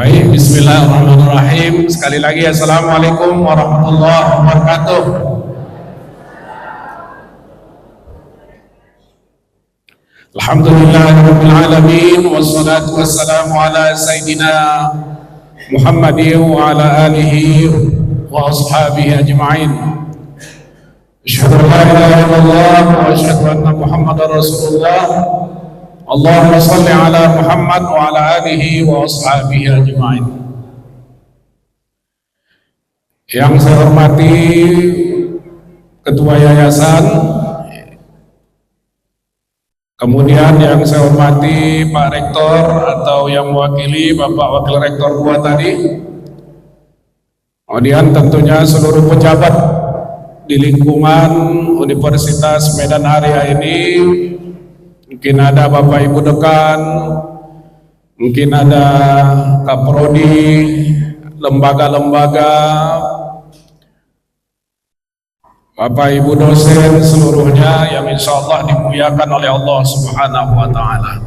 Baik, bismillahirrahmanirrahim. Sekali lagi assalamualaikum warahmatullahi wabarakatuh. Alhamdulillahirabbil alamin wassalatu wassalamu ala sayyidina Muhammadin wa ala alihi wa ashabihi ajma'in. Asyhadu an la ilaha illallah wa asyhadu anna Muhammadar Rasulullah. Allahumma salli ala Muhammad wa ala alihi wa ashabihi ajma'in. Yang saya hormati Ketua Yayasan, kemudian yang saya hormati Pak Rektor atau yang mewakili Bapak Wakil Rektor 2 tadi, kemudian tentunya seluruh pejabat di lingkungan Universitas Medan Area ini. Mungkin ada Bapak Ibu Dekan, mungkin ada Kaprodi, lembaga-lembaga, Bapak Ibu dosen seluruhnya yang insya Allah dimuliakan oleh Allah Subhanahu wa Ta'ala.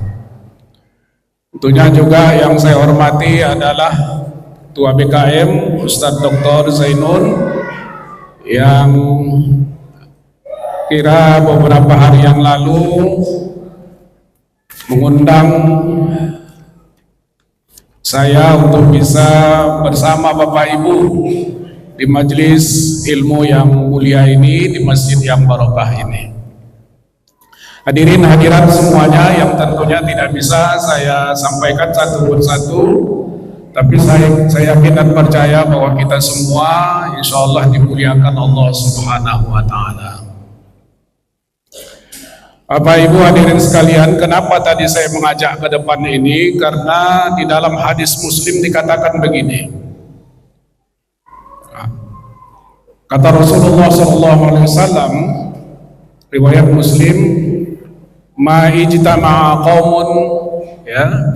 Tentunya juga yang saya hormati adalah Ketua BKM Ustadz Dr. Zainun yang kira beberapa hari yang lalu mengundang saya untuk bisa bersama Bapak Ibu di majelis ilmu yang mulia ini, di masjid yang barokah ini. Hadirin hadirat semuanya yang tentunya tidak bisa saya sampaikan satu persatu, tapi saya yakin dan percaya bahwa kita semua insya Allah dimuliakan Allah Subhanahu wa Ta'ala. Bapak Ibu hadirin sekalian, kenapa tadi saya mengajak ke depan ini? Karena di dalam hadis Muslim dikatakan begini. Kata Rasulullah SAW, riwayat Muslim, ma ijtama'a qaumun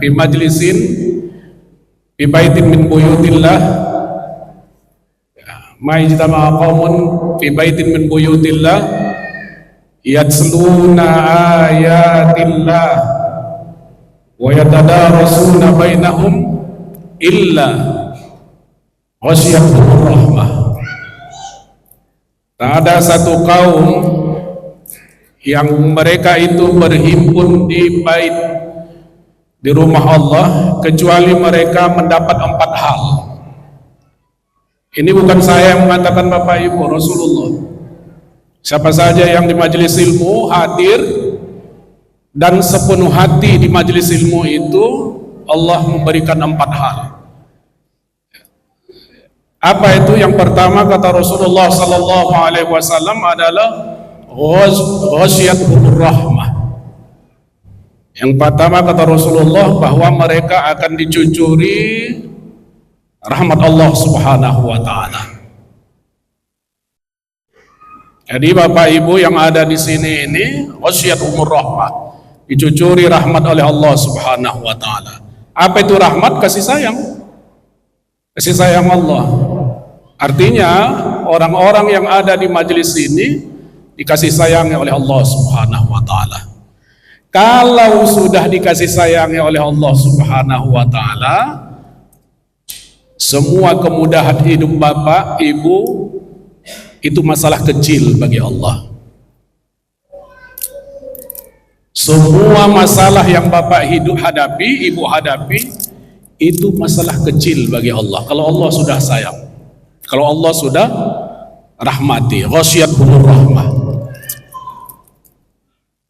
fi majlisin fi baitin min buyutillah, ma ijtama'a qaumun fi baitin min buyutillah yatsluna ayatillah wa yatadarasuna bainahum illa ghasyiyatuhur rahmah. Tak ada satu kaum yang mereka itu berhimpun di bait, di rumah Allah, kecuali mereka mendapat 4 hal. Ini bukan saya yang mengatakan Bapak Ibu, Rasulullah. Siapa saja yang di majelis ilmu hadir dan sepenuh hati di majelis ilmu itu, Allah memberikan 4 hal. Apa itu? Yang pertama kata Rasulullah sallallahu alaihi wasallam adalah ghasyiyatuhur rahmah. Yang pertama kata Rasulullah bahwa mereka akan dicucuri rahmat Allah Subhanahu wa Ta'ala. Jadi Bapak Ibu yang ada di sini ini ghasyiyatuhur rahmah, dicucuri rahmat oleh Allah Subhanahu wa Ta'ala. Apa itu rahmat? Kasih sayang. Kasih sayang Allah. Artinya orang-orang yang ada di majelis ini dikasih sayang oleh Allah Subhanahu wa Ta'ala. Kalau sudah dikasih sayang oleh Allah Subhanahu wa Ta'ala, semua kemudahan hidup Bapak Ibu itu masalah kecil bagi Allah. Semua masalah yang Bapak hadapi, Ibu hadapi, itu masalah kecil bagi Allah. Kalau Allah sudah sayang, kalau Allah sudah rahmati, ghasyiyatuhur rahmah.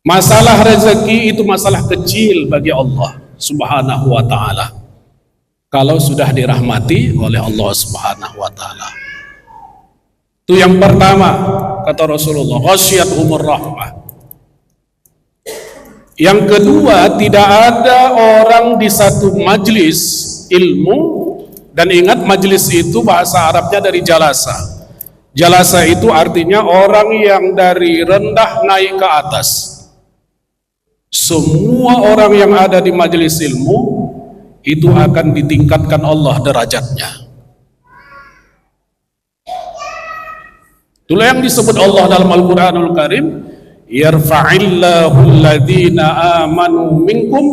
Masalah rezeki itu masalah kecil bagi Allah Subhanahu wa Ta'ala, kalau sudah dirahmati oleh Allah Subhanahu wa Ta'ala. Itu yang pertama kata Rasulullah, ghasyiyatuhur rahmah. Yang kedua, tidak ada orang di satu majlis ilmu, dan ingat majlis itu bahasa Arabnya dari jalasa. Jalasa itu artinya orang yang dari rendah naik ke atas. Semua orang yang ada di majlis ilmu itu akan ditingkatkan Allah derajatnya. Itulah yang disebut Allah dalam Al-Quranul Karim, yarfa'illahu alladhina amanu minkum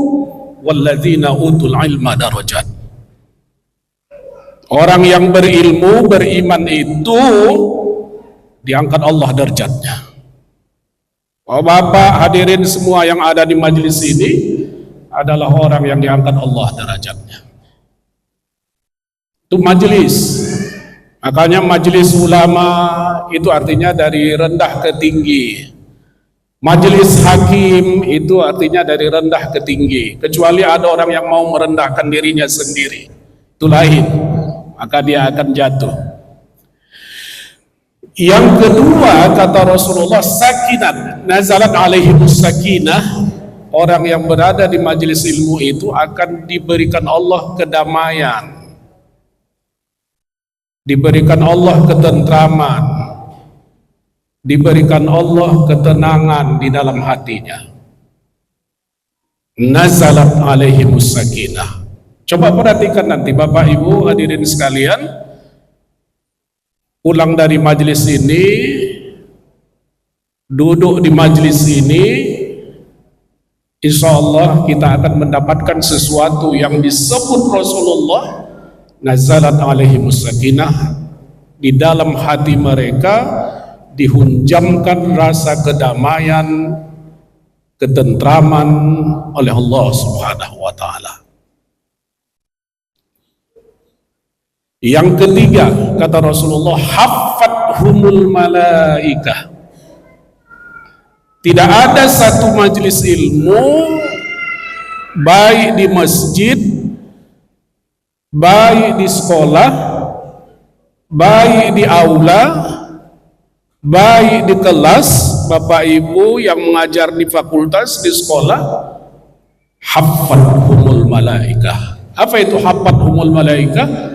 walladzina utul ilma darajat. Orang yang berilmu, beriman itu diangkat Allah derajatnya. Oh Bapak hadirin semua yang ada di majelis ini adalah orang yang diangkat Allah derajatnya. Itu majelis. Makanya majelis ulama itu artinya dari rendah ke tinggi. Majelis hakim itu artinya dari rendah ke tinggi. Kecuali ada orang yang mau merendahkan dirinya sendiri, itu lain, maka dia akan jatuh. Yang kedua kata Rasulullah, sakinat nazalat alaihimus sakinah. Orang yang berada di majelis ilmu itu akan diberikan Allah kedamaian, diberikan Allah ketentraman, diberikan Allah ketenangan di dalam hatinya. Nazalat alaihimus sakinah. Coba perhatikan nanti Bapak Ibu hadirin sekalian, pulang dari majelis ini, duduk di majelis ini, insya Allah kita akan mendapatkan sesuatu yang disebut Rasulullah, nazalat alaihimus sakinah. Di dalam hati mereka dihunjamkan rasa kedamaian, ketentraman oleh Allah Subhanahu wa taala. Yang ketiga kata Rasulullah, haffathumul malaikah. Tidak ada satu majelis ilmu, baik di masjid, baik di sekolah, baik di aula, baik di kelas, Bapak Ibu yang mengajar di fakultas, di sekolah, haffathumul malaikah. Apa itu haffathumul malaikah?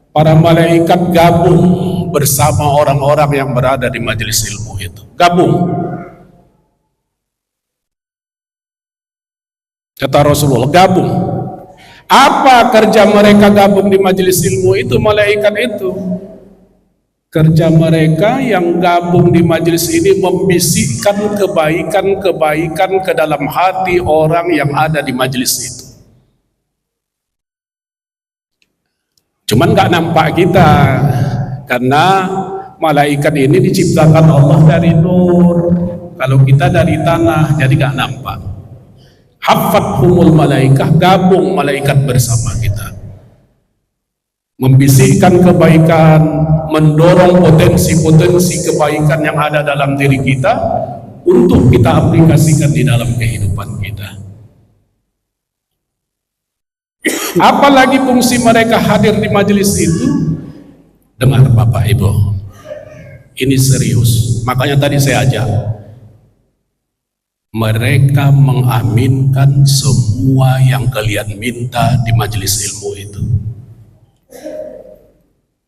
Para malaikat gabung bersama orang-orang yang berada di majelis ilmu itu. Gabung. Kata Rasulullah, gabung. Apa kerja mereka gabung di majelis ilmu itu, malaikat itu? Kerja mereka yang gabung di majelis ini membisikkan kebaikan-kebaikan ke dalam hati orang yang ada di majelis itu. Cuman gak nampak kita, karena malaikat ini diciptakan Allah dari nur, kalau kita dari tanah, jadi gak nampak. Haffathumul malaikah, gabung malaikat bersama kita, membisikkan kebaikan, mendorong potensi-potensi kebaikan yang ada dalam diri kita untuk kita aplikasikan di dalam kehidupan kita. Apalagi fungsi mereka hadir di majelis itu. Dengar Bapak Ibu, ini serius. Makanya tadi saya ajak, mereka mengaminkan semua yang kalian minta di majelis ilmu itu.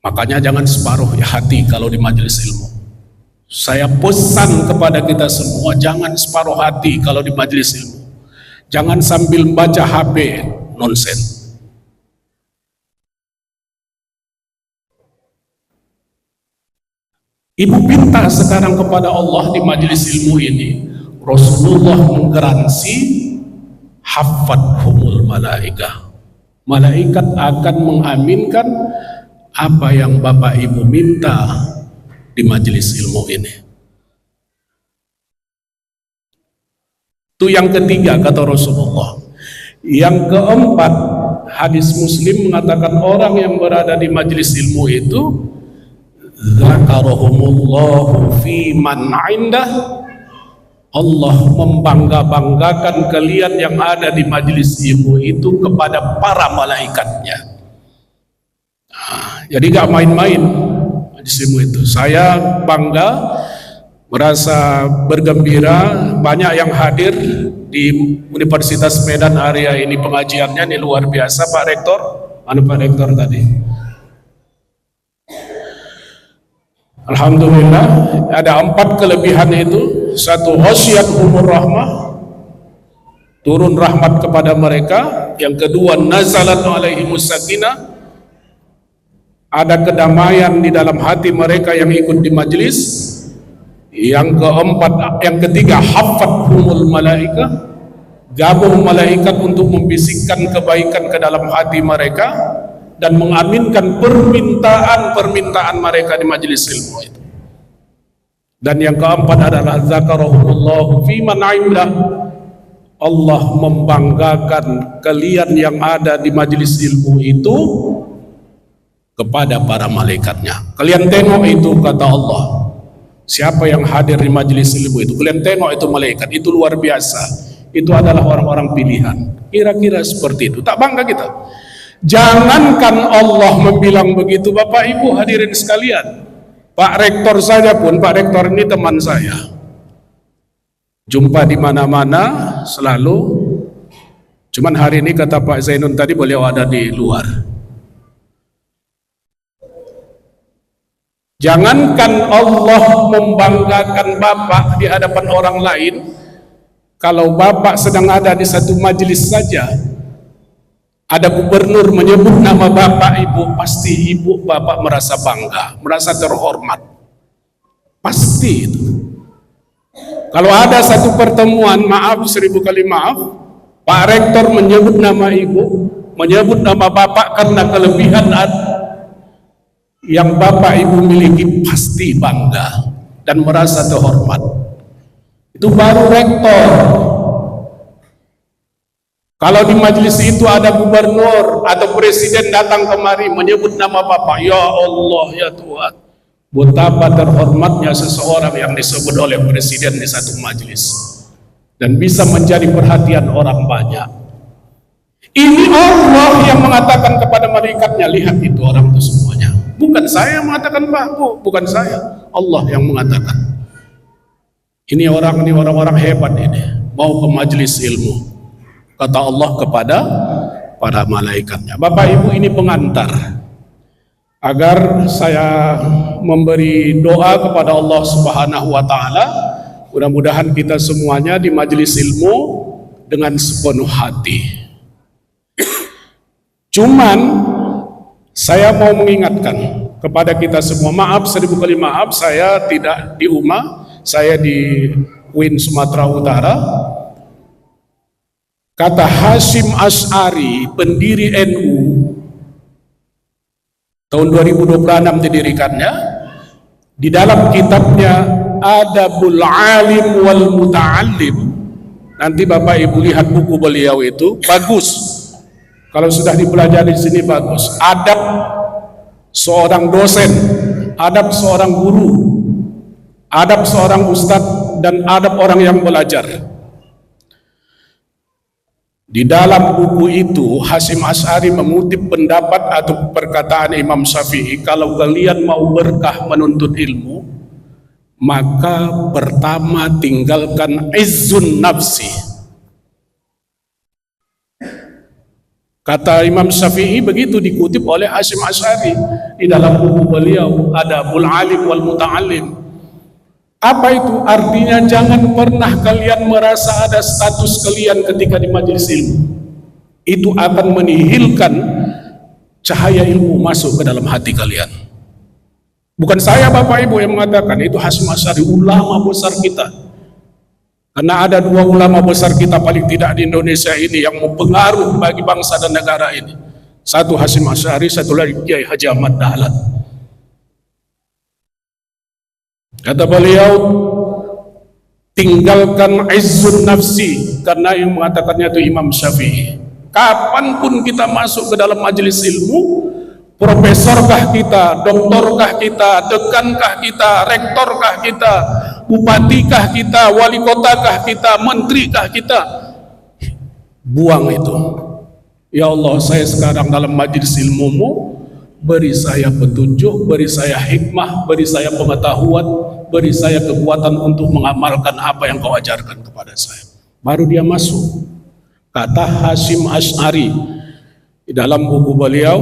Makanya jangan separuh hati kalau di majelis ilmu. Saya pesan kepada kita semua, jangan separuh hati kalau di majelis ilmu. Jangan sambil baca HP nonsen. Ibu minta sekarang kepada Allah di majelis ilmu ini, Rasulullah menggaransi haffathumul malaikah. Malaikat akan mengaminkan apa yang Bapak Ibu minta di majelis ilmu ini. Itu yang ketiga kata Rasulullah. Yang keempat, hadis Muslim mengatakan orang yang berada di majelis ilmu itu zakarahumullahu fi man indah. Allah membangga-banggakan kalian yang ada di majelis ilmu itu kepada para malaikatnya. Jadi gak main-main majelis ilmu itu. Saya bangga, merasa bergembira, banyak yang hadir di Universitas Medan area ini, pengajiannya ini luar biasa. Pak Rektor, mana Pak Rektor tadi? Alhamdulillah, ada 4 kelebihan itu. Satu, ghasyiyatuhumur rahmah, turun rahmat kepada mereka. Yang kedua, nazalat alaihimus sakinah, ada kedamaian di dalam hati mereka yang ikut di majelis. Yang ketiga, haffathumul malaikah, gabung malaikat untuk membisikkan kebaikan ke dalam hati mereka. dan mengaminkan permintaan mereka di majelis ilmu itu. Dan yang keempat adalah zakarahumullahu fi man 'indah. Allah membanggakan kalian yang ada di majelis ilmu itu kepada para malaikatnya. Kalian tengok itu, kata Allah, siapa yang hadir di majelis ilmu itu, kalian tengok itu malaikat, itu luar biasa. Itu adalah orang-orang pilihan. Kira-kira seperti itu. Tak bangga kita? Jangankan Allah membilang begitu, Bapak Ibu hadirin sekalian. Pak Rektor saja pun, Pak Rektor ini teman saya, jumpa di mana-mana selalu. Cuman hari ini kata Pak Zainun tadi beliau ada di luar. Jangankan Allah membanggakan Bapak di hadapan orang lain, kalau Bapak sedang ada di satu majelis saja, ada gubernur menyebut nama Bapak Ibu, pasti Ibu Bapak merasa bangga, merasa terhormat. Pasti itu. Kalau ada satu pertemuan, maaf 1000 kali maaf, Pak Rektor menyebut nama Ibu, menyebut nama Bapak karena kelebihan yang Bapak Ibu miliki, pasti bangga dan merasa terhormat. Itu baru rektor. Kalau di majelis itu ada gubernur atau presiden datang kemari menyebut nama Bapak, ya Allah, ya Tuhan, betapa terhormatnya seseorang yang disebut oleh presiden di satu majelis dan bisa menjadi perhatian orang banyak. Ini Allah yang mengatakan kepada malaikatnya, lihat itu orang itu semuanya. Bukan saya yang mengatakan, Pak, bukan saya. Allah yang mengatakan. Ini orang-orang hebat ini, mau ke majelis ilmu. Kata Allah kepada para malaikatnya, Bapak Ibu ini pengantar agar saya memberi doa kepada Allah Subhanahu wa taala. Mudah-mudahan kita semuanya di majelis ilmu dengan sepenuh hati. Cuman saya mau mengingatkan kepada kita semua, maaf 1000 kali maaf, saya tidak di UMA, saya di UIN Sumatera Utara. Kata Hasyim Asy'ari, pendiri NU, tahun 2026 didirikannya, di dalam kitabnya Adabul Alim wal Muta'allim. Nanti Bapak Ibu lihat buku beliau itu, bagus. Kalau sudah dipelajari di sini bagus. Adab seorang dosen, adab seorang guru, adab seorang ustadz, dan adab orang yang belajar. Di dalam buku itu Hasyim Asy'ari mengutip pendapat atau perkataan Imam Syafi'i, kalau kalian mau berkah menuntut ilmu, maka pertama tinggalkan izzun nafsi. Kata Imam Syafi'i begitu, dikutip oleh Hasyim Asy'ari di dalam buku beliau Adabul Alim wal Muta'allim. Apa itu? Artinya jangan pernah kalian merasa ada status kalian ketika di majelis ilmu. Itu akan menihilkan cahaya ilmu masuk ke dalam hati kalian. Bukan saya Bapak Ibu yang mengatakan, itu Hasyim Asy'ari, ulama besar kita. Karena ada 2 ulama besar kita paling tidak di Indonesia ini yang mempengaruhi bagi bangsa dan negara ini. Satu Hasyim Asy'ari, satu lagi Kiai Haji Ahmad Dahlan. Kata beliau, tinggalkan izzun nafsi, karena yang mengatakannya itu Imam Syafi'i. Kapanpun kita masuk ke dalam majelis ilmu, profesorkah kita, doktorkah kita, dekankah kita, rektorkah kita, bupatikah kita, wali kotakah kita, menterikah kita, buang itu. Ya Allah, saya sekarang dalam majelis ilmu-Mu, beri saya petunjuk, beri saya hikmah, beri saya pengetahuan, beri saya kekuatan untuk mengamalkan apa yang Kau ajarkan kepada saya. Baru dia masuk. Kata Hasyim Asy'ari di dalam buku beliau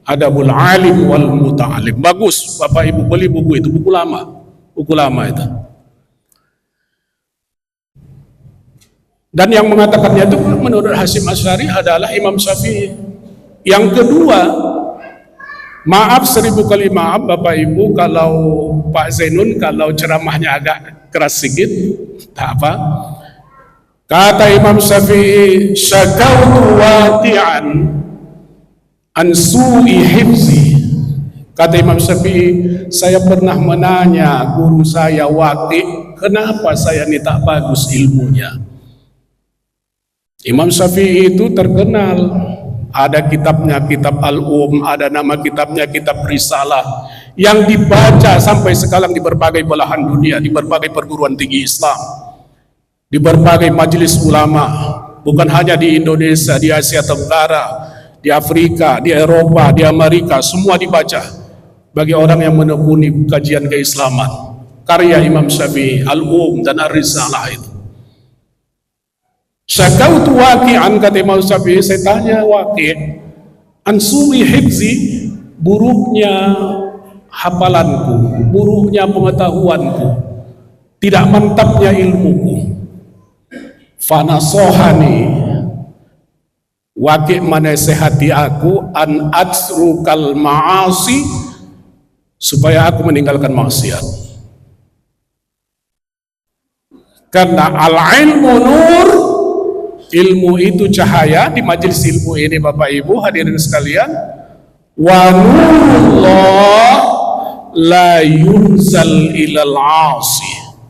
Adabul Alim wal Muta'allim. Bagus, Bapak Ibu beli buku itu, buku lama itu. Dan yang mengatakannya itu menurut Hasyim Asy'ari adalah Imam Syafi'i. Yang kedua, maaf 1000 kali maaf Bapak Ibu kalau Pak Zainun kalau ceramahnya agak keras sedikit, tak apa. Kata Imam Syafi'i, syakautu wati'an an su'i hifzi. Kata Imam Syafi'i, saya pernah menanya guru saya Waqi, kenapa saya ini tak bagus ilmunya. Imam Syafi'i itu terkenal, ada kitabnya, kitab ada nama kitabnya kitab Risalah, yang dibaca sampai sekarang di berbagai belahan dunia, di berbagai perguruan tinggi Islam, di berbagai majelis ulama, bukan hanya di Indonesia, di Asia Tenggara, di Afrika, di Eropa, di Amerika, semua dibaca bagi orang yang menekuni kajian keislaman. Karya Imam Syafi'i, dan Ar-Risalah itu. Syakautu Waqi'an, kata Imam Syafi'i, saya tanya Waqi', an su'i hifzi, buruknya hafalanku, buruknya pengetahuanku, tidak mantapnya ilmuku. Fanasohani, Waqi' menasihati aku, an atsrukal ma'asi, supaya aku meninggalkan maksiat. Karena al-ilmu nur, ilmu itu cahaya. Di majelis ilmu ini Bapak Ibu hadirin sekalian, wa nurullah la yunzal ilal asi,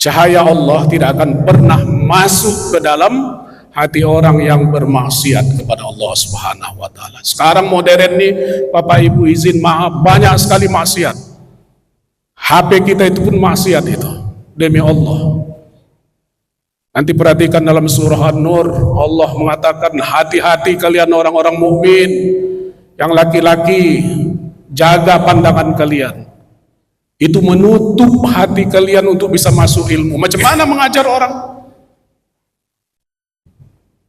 cahaya Allah tidak akan pernah masuk ke dalam hati orang yang bermaksiat kepada Allah Subhanahu wa taala. Sekarang modern nih Bapak Ibu izin maaf, banyak sekali maksiat. HP kita itu pun maksiat itu, demi Allah. Nanti perhatikan dalam surah An-Nur, Allah mengatakan, hati-hati kalian orang-orang mukmin yang laki-laki, jaga pandangan kalian. Itu menutup hati kalian untuk bisa masuk ilmu. Macam mana mengajar orang?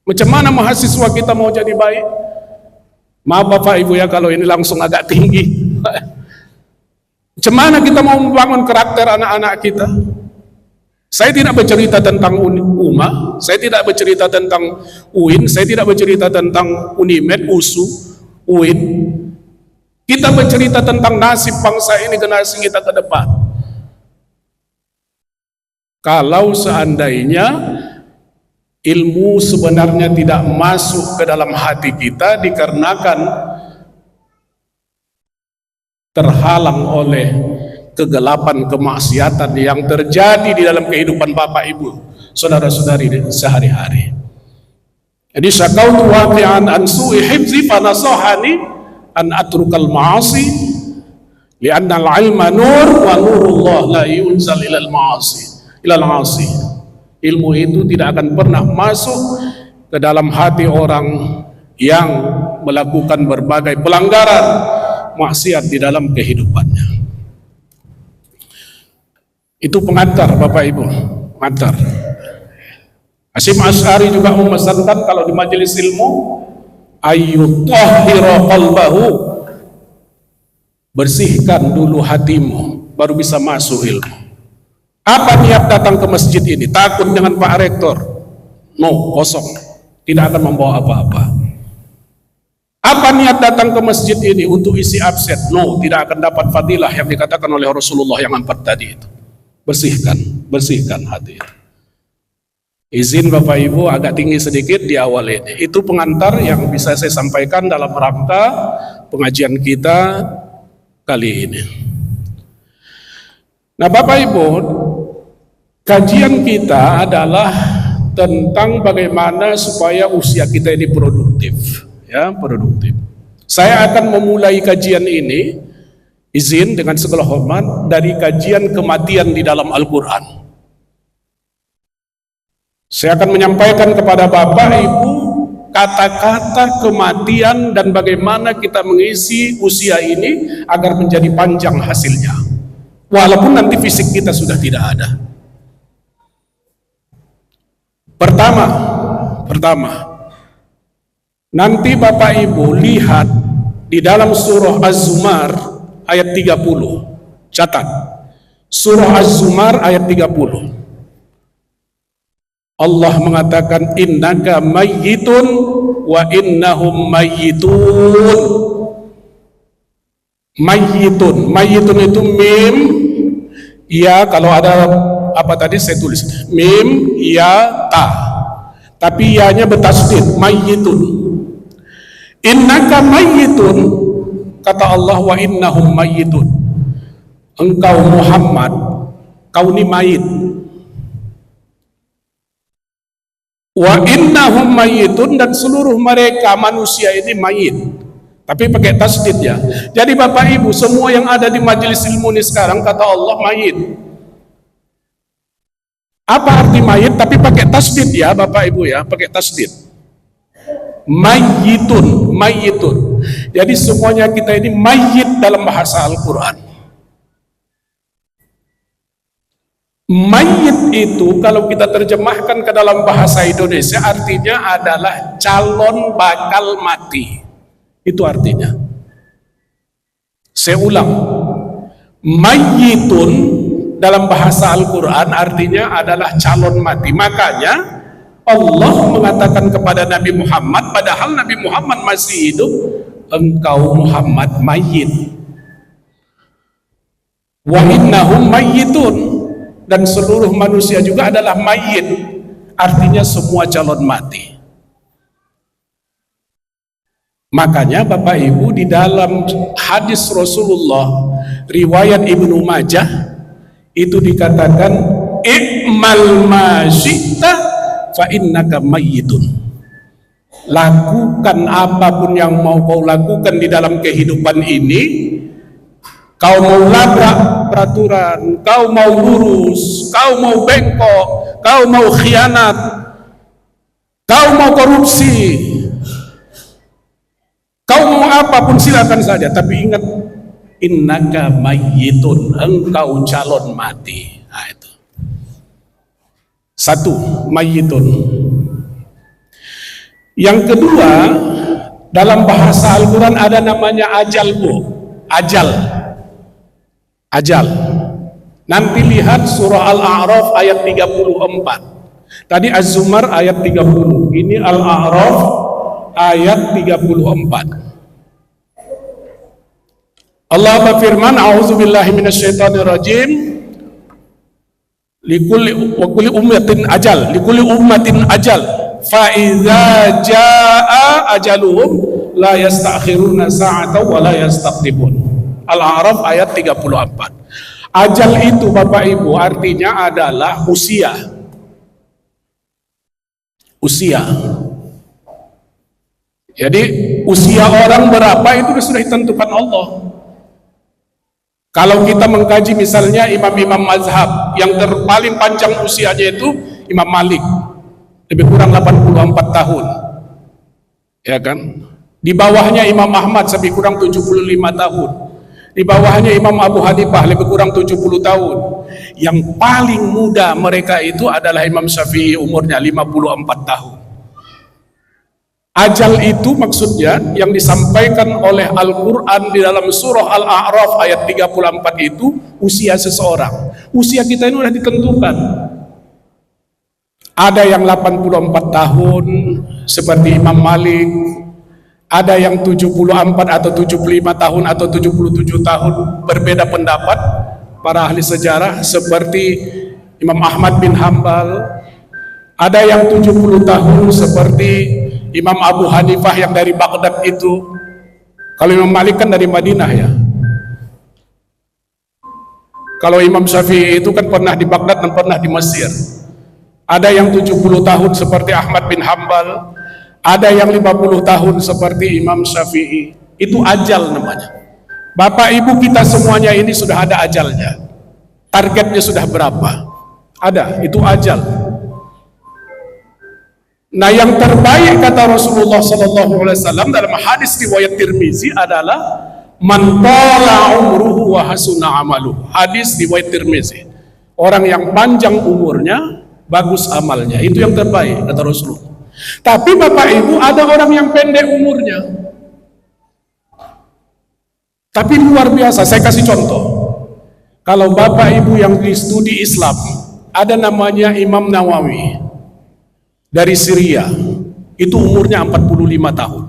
Macam mana mahasiswa kita mau jadi baik? Maaf Bapak Ibu ya kalau ini langsung agak tinggi. Macam mana kita mau membangun karakter anak-anak kita? Saya tidak bercerita tentang UMA, saya tidak bercerita tentang UIN, saya tidak bercerita tentang UNIMED, USU, UIN. Kita bercerita tentang nasib bangsa ini, generasi kita ke depan. Kalau seandainya ilmu sebenarnya tidak masuk ke dalam hati kita dikarenakan terhalang oleh kegelapan kemaksiatan yang terjadi di dalam kehidupan Bapak Ibu, saudara-saudari sehari-hari. Jadi syakautu waqi'an an su'i hifzi fanasahani an atrukal ma'asi li'anna al-ilma nur wa nurullah la yunzal ilal ma'asi. Ilmu itu tidak akan pernah masuk ke dalam hati orang yang melakukan berbagai pelanggaran maksiat di dalam kehidupannya. Itu pengantar Bapak Ibu, pengantar. Hasyim Asy'ari juga memesankan kalau di majelis ilmu, ayyutahhira qalbahu, bersihkan dulu hatimu baru bisa masuk ilmu. Apa niat datang ke masjid ini? Takut dengan Pak Rektor? No, kosong. Tidak akan membawa apa-apa. Apa niat datang ke masjid ini untuk isi absen? No, tidak akan dapat fadilah yang dikatakan oleh Rasulullah yang 4 tadi itu. Bersihkan hati. Izin Bapak Ibu agak tinggi sedikit di awal ini. Itu pengantar yang bisa saya sampaikan dalam rangka pengajian kita kali ini. Nah Bapak Ibu, kajian kita adalah tentang bagaimana supaya usia kita ini produktif, ya, produktif. Saya akan memulai kajian ini, izin dengan segala hormat, dari kajian kematian di dalam Al-Quran. Saya akan menyampaikan kepada Bapak Ibu kata-kata kematian dan bagaimana kita mengisi usia ini agar menjadi panjang hasilnya, walaupun nanti fisik kita sudah tidak ada. Pertama, nanti Bapak Ibu lihat di dalam surah Az-Zumar ayat 30. Catat. Surah Az-Zumar ayat 30. Allah mengatakan innaka mayyitun wa innahum mayyitun. Mayyitun itu mim, ya, kalau ada apa tadi saya tulis mim ya ta, tapi ya-nya bertasydid, mayyitun. Innaka mayyitun, kata Allah, wa innahum mayyitun. Engkau Muhammad, kau ini mayit. Wa innahum mayyitun, dan seluruh mereka manusia ini mayit. Tapi pakai tasdid ya. Jadi Bapak Ibu, semua yang ada di majelis ilmu ini sekarang, kata Allah, mayit. Apa arti mayit? Tapi pakai tasdid ya Bapak Ibu ya, pakai tasdid. Mayyitun, mayyitun. Jadi semuanya kita ini mayyit dalam bahasa Al-Quran. Mayyit itu kalau kita terjemahkan ke dalam bahasa Indonesia artinya adalah calon bakal mati. Itu artinya. Saya ulang. Mayyitun dalam bahasa Al-Quran artinya adalah calon mati. Makanya Allah mengatakan kepada Nabi Muhammad, padahal Nabi Muhammad masih hidup, engkau Muhammad mayyit. Wa innahum mayyitun, dan seluruh manusia juga adalah mayyit. Artinya semua calon mati. Makanya Bapak Ibu, di dalam hadis Rasulullah riwayat Ibnu Majah itu dikatakan, i'mal ma syi'ta fa innaka mayyitun. Lakukan apapun yang mau kau lakukan di dalam kehidupan ini. Kau mau labrak peraturan, kau mau lurus, kau mau bengkok, kau mau khianat, kau mau korupsi, kau mau apapun silakan saja, tapi ingat, innaka mayyitun, engkau calon mati. Nah, itu. Satu, mayyitun. Yang kedua, dalam bahasa Al-Quran ada namanya ajal, Bu. Ajal. Ajal. Nanti lihat surah Al-A'raf ayat 34. Tadi Az-Zumar ayat 30. Ini Al-A'raf ayat 34. Allah berfirman, a'udzubillahi minasyaitonirrajim. Likulli ummatin ajal, likulli ummatin ajal. Fa idza jaa ajaluhum la yastakhiruna sa'atan wa la yastaqdimun. Al-A'raf ayat 34. Ajal itu Bapak Ibu artinya adalah usia. Usia. Jadi usia orang berapa itu sudah ditentukan Allah. Kalau kita mengkaji misalnya imam-imam mazhab yang terpaling panjang usianya itu Imam Malik, lebih kurang 84 tahun. Ya kan? Di bawahnya Imam Ahmad lebih kurang 75 tahun. Di bawahnya Imam Abu Hanifah lebih kurang 70 tahun. Yang paling muda mereka itu adalah Imam Syafi'i, umurnya 54 tahun. Ajal itu maksudnya yang disampaikan oleh Al-Quran di dalam surah Al-A'raf ayat 34 itu usia seseorang. Usia kita ini sudah ditentukan. Ada yang 84 tahun seperti Imam Malik, ada yang 74 atau 75 tahun atau 77 tahun, berbeda pendapat para ahli sejarah seperti Imam Ahmad bin Hambal. Ada yang 70 tahun seperti Imam Abu Hanifah yang dari Baghdad itu. Kalau Imam Malik kan dari Madinah ya. Kalau Imam Syafi'i itu kan pernah di Baghdad dan pernah di Mesir. Ada yang 70 tahun seperti Ahmad bin Hambal. Ada yang 50 tahun seperti Imam Syafi'i. Itu ajal namanya. Bapak Ibu kita semuanya ini sudah ada ajalnya. Targetnya sudah berapa? Ada, itu ajal. Nah, yang terbaik kata Rasulullah SAW dalam hadis riwayat Tirmizi adalah man tala umruhu wa hasuna amaluhu. Hadis riwayat Tirmizi. Orang yang panjang umurnya, bagus amalnya. Itu yang terbaik kata Rasulullah. Tapi Bapak Ibu ada orang yang pendek umurnya, tapi luar biasa. Saya kasih contoh. Kalau Bapak Ibu yang di studi Islam, ada namanya Imam Nawawi dari Syria, itu umurnya 45 tahun.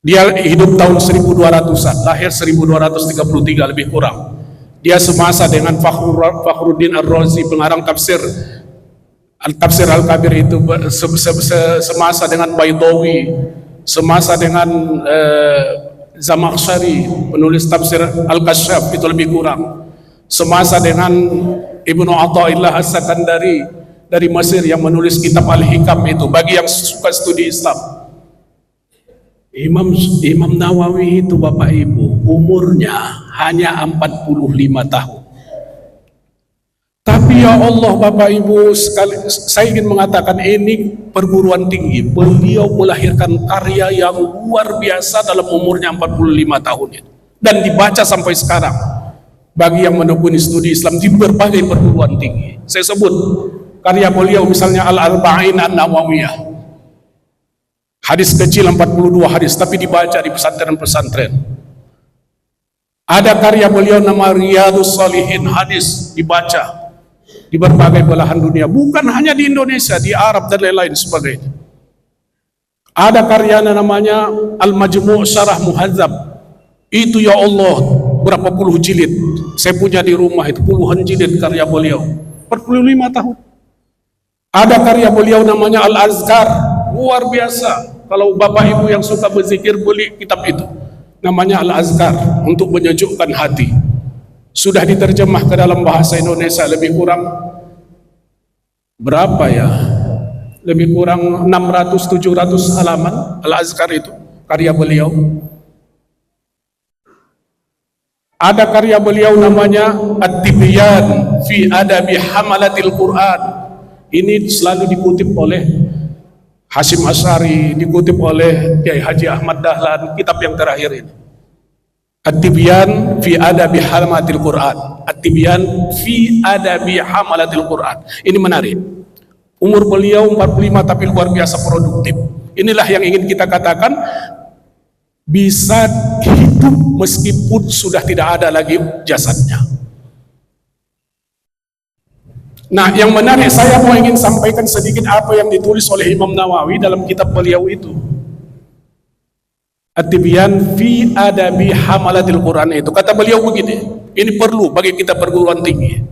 Dia hidup tahun 1200-an, lahir 1233 lebih kurang. Dia semasa dengan Fakhruddin Ar-Razi, pengarang tafsir Al-Kabir itu semasa dengan Baidawi, semasa dengan Zamakhsyari penulis tafsir Al-Kasyaf itu lebih kurang, semasa dengan Ibnu Athaillah As-Sakandari dari Mesir yang menulis kitab Al-Hikam itu bagi yang suka studi Islam. Imam Nawawi itu Bapak Ibu umurnya hanya 45 tahun. Tapi ya Allah Bapak Ibu, saya ingin mengatakan ini perguruan tinggi. Beliau melahirkan karya yang luar biasa dalam umurnya 45 tahun itu. Dan dibaca sampai sekarang bagi yang menekuni studi Islam di berbagai perguruan tinggi. Saya sebut karya beliau misalnya Al-Arba'in An-Nawawiyah. Hadis kecil 42 hadis tapi dibaca di pesantren-pesantren. Ada karya beliau nama Riyadhus Shalihin, hadis dibaca di berbagai belahan dunia, bukan hanya di Indonesia, di Arab dan lain-lain sebagainya. Ada karyanya namanya Al-Majmu' Syarah Muhadzab. Itu ya Allah berapa puluh jilid. Saya punya di rumah itu puluhan jilid karya beliau. 45 tahun. Ada karya beliau namanya Al-Azkar, luar biasa. Kalau Bapak Ibu yang suka berzikir beli kitab itu. Namanya Al-Azkar untuk menyejukkan hati. Sudah diterjemah ke dalam bahasa Indonesia lebih kurang berapa ya? Lebih kurang 600-700 halaman Al-Azkar itu karya beliau. Ada karya beliau namanya At-Tibyan fi Adabi Hamalatil Quran. Ini selalu dikutip oleh Hasyim Asy'ari, dikutip oleh Kiai Haji Ahmad Dahlan, kitab yang terakhir ini. At-Tibyan fi Adabi Hamalatil Quran. At-Tibyan fi Adabi Hamalatil Quran. Ini menarik. Umur beliau 45 tapi luar biasa produktif. Inilah yang ingin kita katakan, bisa hidup meskipun sudah tidak ada lagi jasadnya. Nah, yang menarik saya mau ingin sampaikan sedikit apa yang ditulis oleh Imam Nawawi dalam kitab beliau itu. At-Tibyan fi Adabi Hamalatil Quran itu. Kata beliau begini, ini perlu bagi kita perguruan tinggi.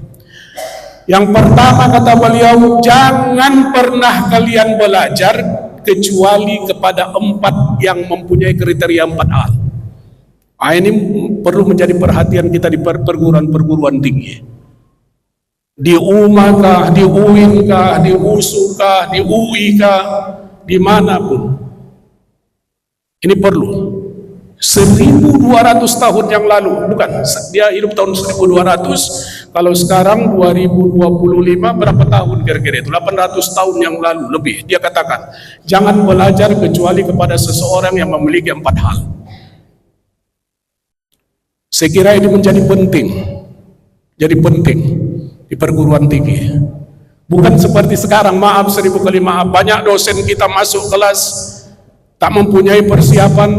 Yang pertama kata beliau, jangan pernah kalian belajar kecuali kepada 4 yang mempunyai kriteria 4 hal. Ini perlu menjadi perhatian kita di perguruan tinggi. Di UMA kah, di UIN kah, di USU kah, di UI kah, dimanapun. Ini perlu. 1200 tahun yang lalu, bukan, dia hidup tahun 1200, kalau sekarang 2025 berapa tahun kira-kira itu, 800 tahun yang lalu lebih. Dia katakan, jangan belajar kecuali kepada seseorang yang memiliki 4 hal. Saya kira ini menjadi penting, jadi penting di perguruan tinggi. Bukan seperti sekarang, maaf 1000 kali maaf, banyak dosen kita masuk kelas tak mempunyai persiapan,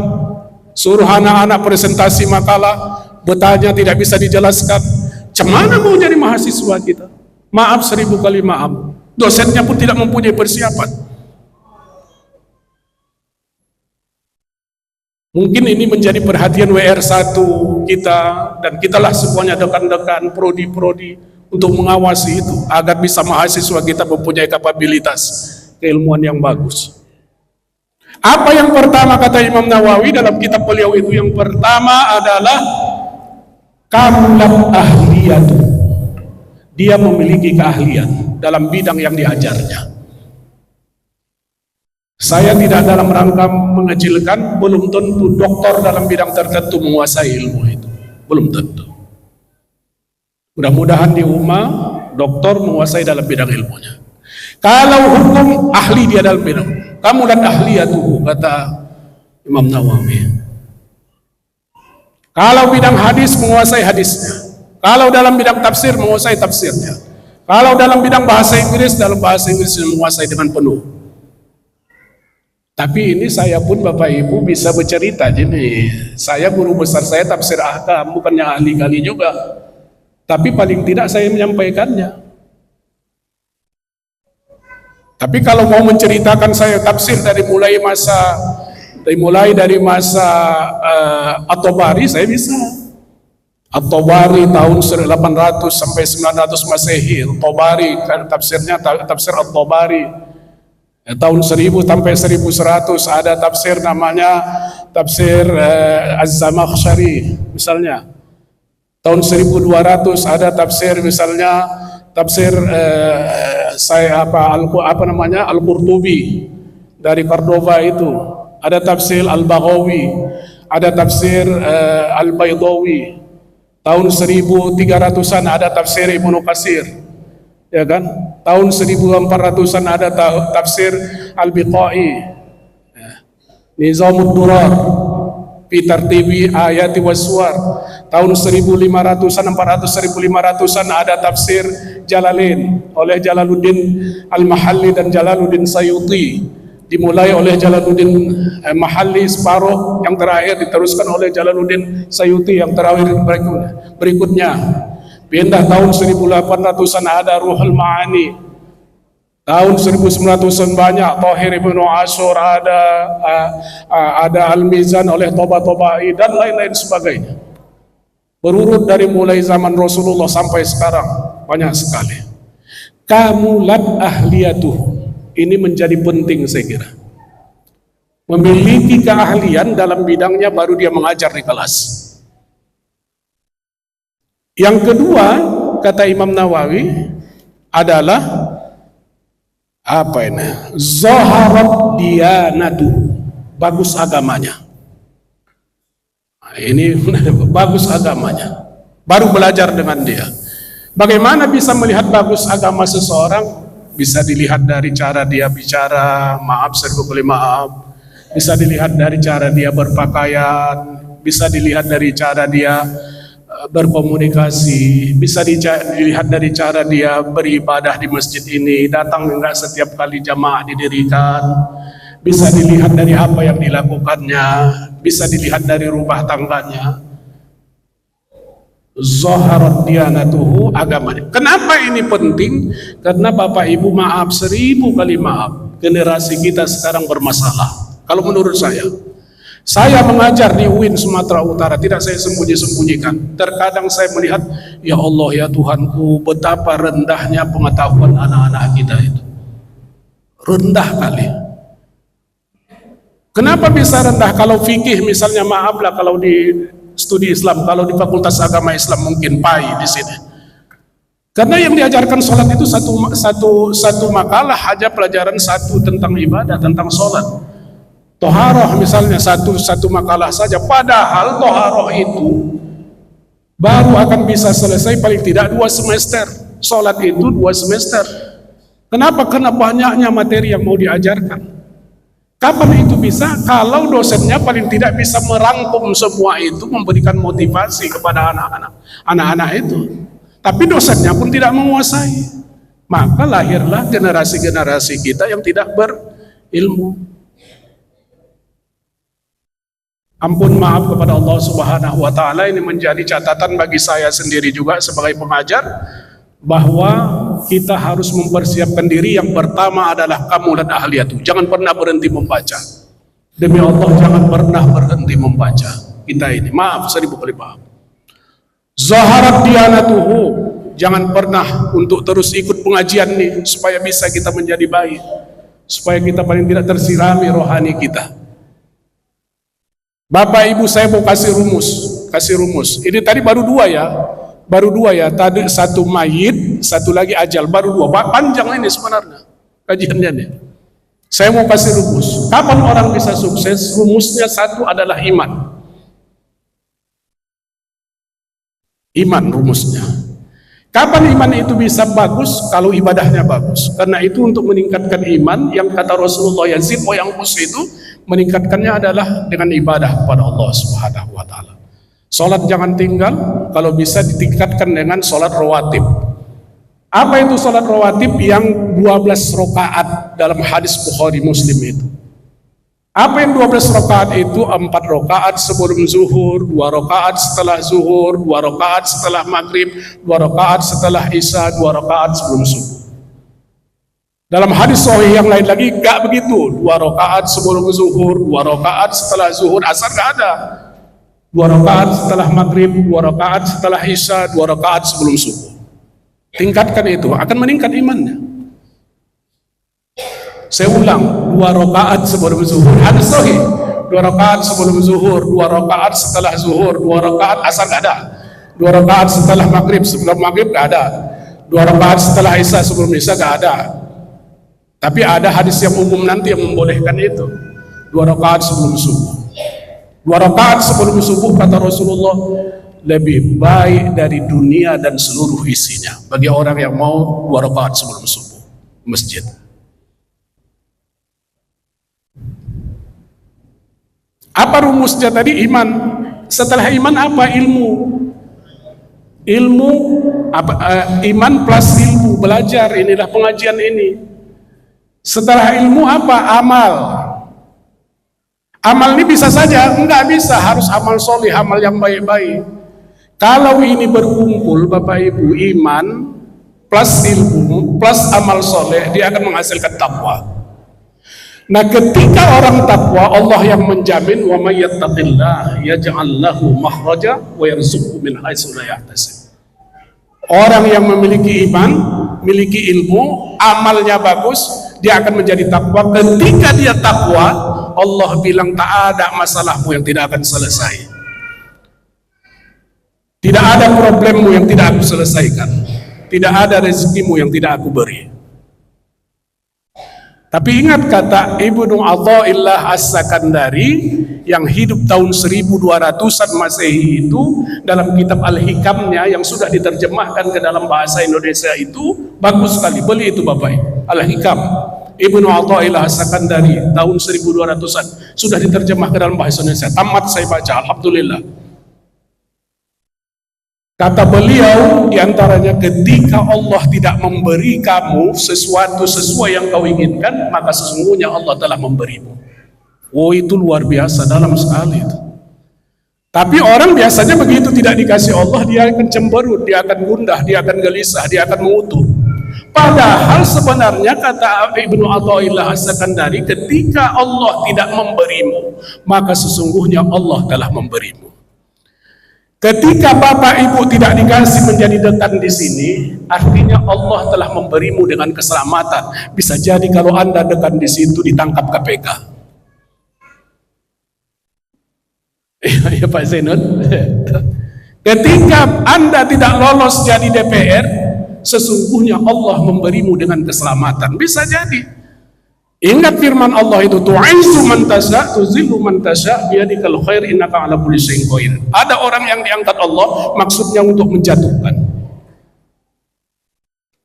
suruh anak-anak presentasi makalah, bertanya tidak bisa dijelaskan. Cemana mau jadi mahasiswa kita? Maaf 1000 kali maaf, dosennya pun tidak mempunyai persiapan. Mungkin ini menjadi perhatian WR1 kita, dan kitalah semuanya dekan-dekan, prodi-prodi untuk mengawasi itu, agar bisa mahasiswa kita mempunyai kapabilitas keilmuan yang bagus. Apa yang pertama kata Imam Nawawi dalam kitab beliau itu? Yang pertama adalah kamulat ahliyatu. Dia memiliki keahlian dalam bidang yang diajarnya. Saya tidak dalam rangka mengecilkan, belum tentu doktor dalam bidang tertentu menguasai ilmu itu, belum tentu. Mudah-mudahan di ummah doktor menguasai dalam bidang ilmunya. Kalau hukum, ahli dia dalam bidang. Kamu dan ahliyatuhu, kata Imam Nawawi. Kalau bidang hadis, menguasai hadisnya. Kalau dalam bidang tafsir, menguasai tafsirnya. Kalau dalam bidang bahasa Inggris, dalam bahasa Inggris menguasai dengan penuh. Tapi ini saya pun Bapak Ibu bisa bercerita gini. Saya guru besar saya tafsir ahkam, bukannya ahli kali juga. Tapi paling tidak saya menyampaikannya. Tapi kalau mau menceritakan saya tafsir dari mulai dari masa At-Tabari, saya bisa. At-Tabari tahun 800 sampai 900 Masehi. At-Tabari kan tafsirnya tafsir At-Tabari. Tahun 1000 sampai 1100 ada tafsir namanya tafsir Az-Zamakhsyari misalnya. Tahun 1200 ada tafsir misalnya tafsir Al-Qurtubi dari Cordova itu. Ada tafsir Al-Baghawi, ada tafsir Al-Baydawi. Tahun 1300-an ada tafsir Ibnu Katsir. Ya kan? Tahun 1400-an ada tafsir Al-Biqai. Nizamud Durar fi tartibi ayati waswar. Tahun 1500-an 1500-an ada tafsir Jalalain oleh Jalaluddin Al-Mahalli dan Jalaluddin Sayuti. Dimulai oleh Jalaluddin Mahalli separuh, yang terakhir diteruskan oleh Jalaluddin Sayuti yang terakhir berikutnya. Pindah tahun 1800-an ada Ruhul Ma'ani. Tahun 1900-an banyak Tahir Ibnu Ashur, ada Al-Mizan oleh Toba-Tobai dan lain-lain sebagainya. Berurut dari mulai zaman Rasulullah sampai sekarang banyak sekali. Kamulat ahliyatuh. Ini menjadi penting saya kira. Memiliki keahlian dalam bidangnya baru dia mengajar di kelas. Yang kedua, kata Imam Nawawi adalah apa ini? Zaharat diyanatu, bagus agamanya. Nah, ini bagus agamanya. Baru belajar dengan dia. Bagaimana bisa melihat bagus agama seseorang? Bisa dilihat dari cara dia bicara, maaf, bisa dilihat dari cara dia berpakaian, bisa dilihat dari cara dia berkomunikasi, bisa dilihat dari cara dia beribadah di masjid ini, datang enggak setiap kali jamaah didirikan, bisa dilihat dari apa yang dilakukannya, bisa dilihat dari rumah tangganya. Zaharat diyanatuhu, agamanya. Kenapa ini penting? Karena Bapak Ibu maaf, 1000 kali maaf, generasi kita sekarang bermasalah. Kalau menurut saya mengajar di UIN Sumatera Utara, tidak saya sembunyi-sembunyikan. Terkadang saya melihat, ya Allah ya Tuhanku, betapa rendahnya pengetahuan anak-anak kita itu. Rendah kali. Kenapa bisa rendah? Kalau fikih misalnya, maaflah kalau di studi Islam, kalau di Fakultas Agama Islam mungkin PAI di sini. Karena yang diajarkan sholat itu satu makalah aja, pelajaran satu tentang ibadah, tentang sholat. Toharoh misalnya satu makalah saja. Padahal toharoh itu baru akan bisa selesai paling tidak 2 semester. Sholat itu 2 semester. Kenapa? Karena banyaknya materi yang mau diajarkan. Kapan itu bisa? Kalau dosennya paling tidak bisa merangkum semua itu, memberikan motivasi kepada anak-anak itu. Tapi dosennya pun tidak menguasai. Maka lahirlah generasi-generasi kita yang tidak berilmu. Ampun maaf kepada Allah Subhanahu wa taala, ini menjadi catatan bagi saya sendiri juga sebagai pengajar, bahwa kita harus mempersiapkan diri. Yang pertama adalah kamulat ahliyatu. Jangan pernah berhenti membaca. Demi Allah, jangan pernah berhenti membaca. Kita ini, maaf, 1000 kali maaf. Zaharat diyanatuhu, jangan pernah untuk terus ikut pengajian nih, supaya bisa kita menjadi baik, supaya kita paling tidak tersirami rohani kita. Bapak Ibu, saya mau kasih rumus. Ini tadi baru dua ya, tadi satu mayit, satu lagi ajal, baru 2. Panjang ini sebenarnya kajiannya nih. Saya mau kasih rumus. Kapan orang bisa sukses? Rumusnya satu adalah iman. Iman rumusnya. Kapan iman itu bisa bagus? Kalau ibadahnya bagus. Karena itu untuk meningkatkan iman, yang kata Rasulullah, yazid wa yanqus, itu meningkatkannya adalah dengan ibadah kepada Allah Subhanahu wa taala. Sholat jangan tinggal, kalau bisa ditingkatkan dengan sholat rawatib. Apa itu sholat rawatib? Yang 12 rakaat dalam hadis Bukhari Muslim itu. Apa yang 12 rakaat itu? 4 rakaat sebelum zuhur, 2 rakaat setelah zuhur, 2 rakaat setelah maghrib, 2 rakaat setelah isya, 2 rakaat sebelum subuh. Dalam hadis sahih yang lain lagi gak begitu, 2 rakaat sebelum zuhur, 2 rakaat setelah zuhur, asar gak ada. 2 rakaat setelah maghrib, 2 rakaat setelah isya, 2 rakaat sebelum subuh. Tingkatkan itu, akan meningkat imannya. Saya ulang, 2 rakaat sebelum zuhur. Hadis sahih. 2 rakaat sebelum zuhur, 2 rakaat setelah zuhur, 2 rakaat asar nggak ada. 2 rakaat setelah maghrib, sebelum maghrib nggak ada. 2 rakaat setelah isya, sebelum isya nggak ada. Tapi ada hadis yang umum nanti yang membolehkan itu. 2 rakaat sebelum subuh. 2 rakaat sebelum subuh kata Rasulullah lebih baik dari dunia dan seluruh isinya bagi orang yang mau 2 rakaat sebelum subuh masjid. Apa rumusnya tadi? Iman. Setelah iman apa? Ilmu. Ilmu apa? Iman plus ilmu, belajar. Inilah pengajian ini. Setelah ilmu apa? Amal. Amal ini bisa saja, enggak bisa, harus amal soleh, amal yang baik-baik. Kalau ini berkumpul Bapak Ibu, iman plus ilmu plus amal soleh, dia akan menghasilkan takwa. Nah, ketika orang takwa, Allah yang menjamin, wa may yattaqillah yaj'al lahu makhraja wa yarzuqhu min haitsu la yahtasib. Orang yang memiliki iman, memiliki ilmu, amalnya bagus, dia akan menjadi takwa. Ketika dia takwa, Allah bilang tak ada masalahmu yang tidak akan selesai. Tidak ada problemmu yang tidak aku selesaikan. Tidak ada rezekimu yang tidak aku beri. Tapi ingat kata Ibnu Athaillah As-Sakandari yang hidup tahun 1200-an Masehi itu, dalam kitab Al-Hikamnya yang sudah diterjemahkan ke dalam bahasa Indonesia itu bagus sekali. Beli itu Bapak, Al-Hikam Ibnu Athaillah As-Sakandari tahun 1200-an sudah diterjemah ke dalam bahasa Indonesia. Tamat saya baca, alhamdulillah. Kata beliau diantaranya, ketika Allah tidak memberi kamu sesuatu sesuai yang kau inginkan, maka sesungguhnya Allah telah memberimu. Oh, itu luar biasa, dalam sekali itu. Tapi orang biasanya begitu tidak dikasih Allah, dia akan cemberut, dia akan gundah, dia akan gelisah, dia akan mengutuk. Padahal sebenarnya kata Ibnu Athaillah As-Sakandari, ketika Allah tidak memberimu, maka sesungguhnya Allah telah memberimu. Ketika Bapak Ibu tidak dikasih menjadi dekan di sini, artinya Allah telah memberimu dengan keselamatan. Bisa jadi kalau Anda dekan di situ ditangkap KPK. Ya Pak Zainul. Ketika Anda tidak lolos jadi DPR, sesungguhnya Allah memberimu dengan keselamatan. Bisa jadi. Ingat firman Allah itu, tu'izzu man tasya, tuzillu man tasya, biyadikal khair, innaka ala kulli syai'in qadir. Ada orang yang diangkat Allah maksudnya untuk menjatuhkan.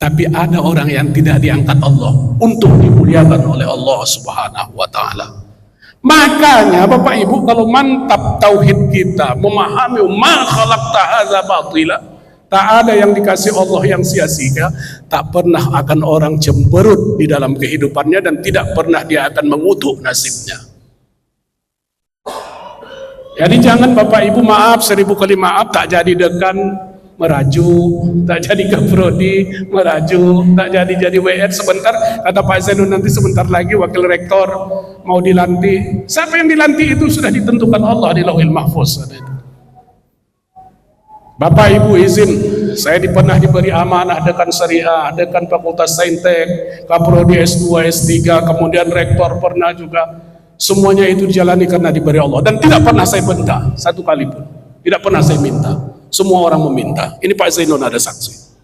Tapi ada orang yang tidak diangkat Allah untuk dimuliakan oleh Allah Subhanahu wa taala. Makanya Bapak Ibu, kalau mantap tauhid kita, memahami ma khalaqta hadza batila, tak ada yang dikasih Allah yang sia-sia, tak pernah akan orang cemberut di dalam kehidupannya dan tidak pernah dia akan mengutuk nasibnya. Jadi jangan Bapak Ibu, maaf 1000 kali maaf, tak jadi dekan merajuk, tak jadi kaprodi merajuk, tak jadi WR sebentar. Kata Pak Zainul nanti sebentar lagi wakil rektor mau dilantik. Siapa yang dilantik itu sudah ditentukan Allah di Lauhil Mahfuz. Bapak Ibu izin, saya pernah diberi amanah dekan syariah, dekan fakultas saintek, kaprodi S2, S3, kemudian rektor pernah juga. Semuanya itu dijalani karena diberi Allah. Dan tidak pernah saya bentak, satu kali pun. Tidak pernah saya minta. Semua orang meminta. Ini Pak Zainul ada saksi.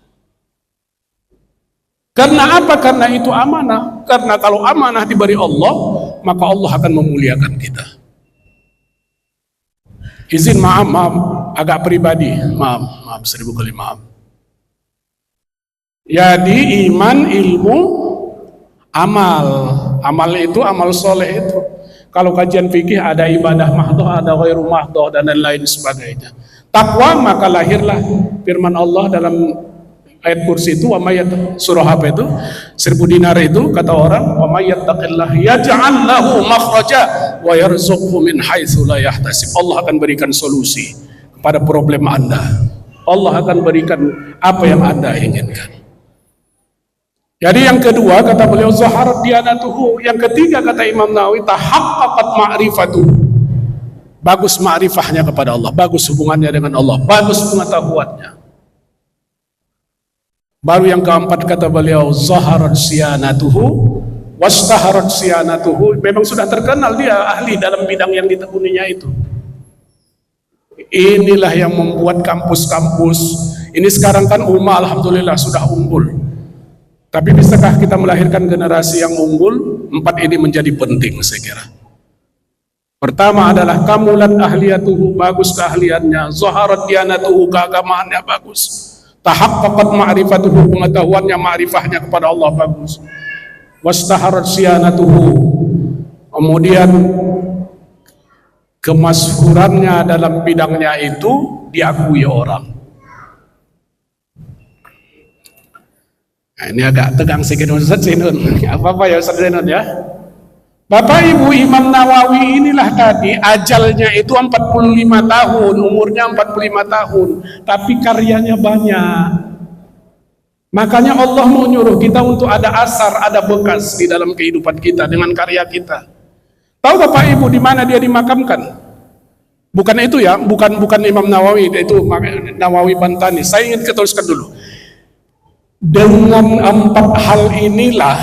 Karena apa? Karena itu amanah. Karena kalau amanah diberi Allah, maka Allah akan memuliakan kita. Izin maaf, agak pribadi, maaf 1000 kali maaf. Jadi iman, ilmu, amal itu amal soleh itu. Kalau kajian fikih ada ibadah mahdoh, ada ghairu mahdoh dan lain sebagainya. Takwa, maka lahirlah firman Allah dalam ayat kursi itu, surah apa itu? 1000 dinar itu kata orang, wa may yattaqillah yaj'al lahu makhraja wa yarzuqhu min haitsu la yahtasib. Allah akan berikan solusi kepada problem Anda. Allah akan berikan apa yang Anda inginkan. Jadi yang kedua kata beliau, zaharat diyanatuhu. Yang ketiga kata Imam Nawawi, tahaqqaqat ma'rifatuhu. Bagus ma'rifahnya kepada Allah, bagus hubungannya dengan Allah, bagus pengetahuannya. Baru yang keempat kata beliau, zaharat siyanatuhu, Wastaharat siyanatuhu, memang sudah terkenal dia ahli dalam bidang yang ditekuninya itu. Inilah yang membuat kampus-kampus ini sekarang kan alhamdulillah sudah unggul. Tapi bisakah kita melahirkan generasi yang unggul? 4 ini menjadi penting saya kira. Pertama adalah kamulat ahliyatuhu, bagus keahliannya, zaharat diyanatuhu, keagamaannya bagus, tahaqqaqat ma'rifatuhu, pengetahuannya, ma'rifahnya kepada Allah bagus, wastaharat siyanatuhu, kemudian kemasyhurannya dalam bidangnya itu diakui orang. Nah, ini agak tegang sedikit Ustaz Zainun. Apa-apa ya Ustaz Zainun ya. Bapak Ibu, Imam Nawawi inilah tadi ajalnya itu 45 tahun, umurnya 45 tahun, tapi karyanya banyak. Makanya Allah mau nyuruh kita untuk ada asar, ada bekas di dalam kehidupan kita dengan karya kita. Tahu Bapak Ibu di mana dia dimakamkan? Bukan itu ya, bukan Imam Nawawi, itu Nawawi Bantani. Saya ingin keteruskan dulu. Dengan 4 hal inilah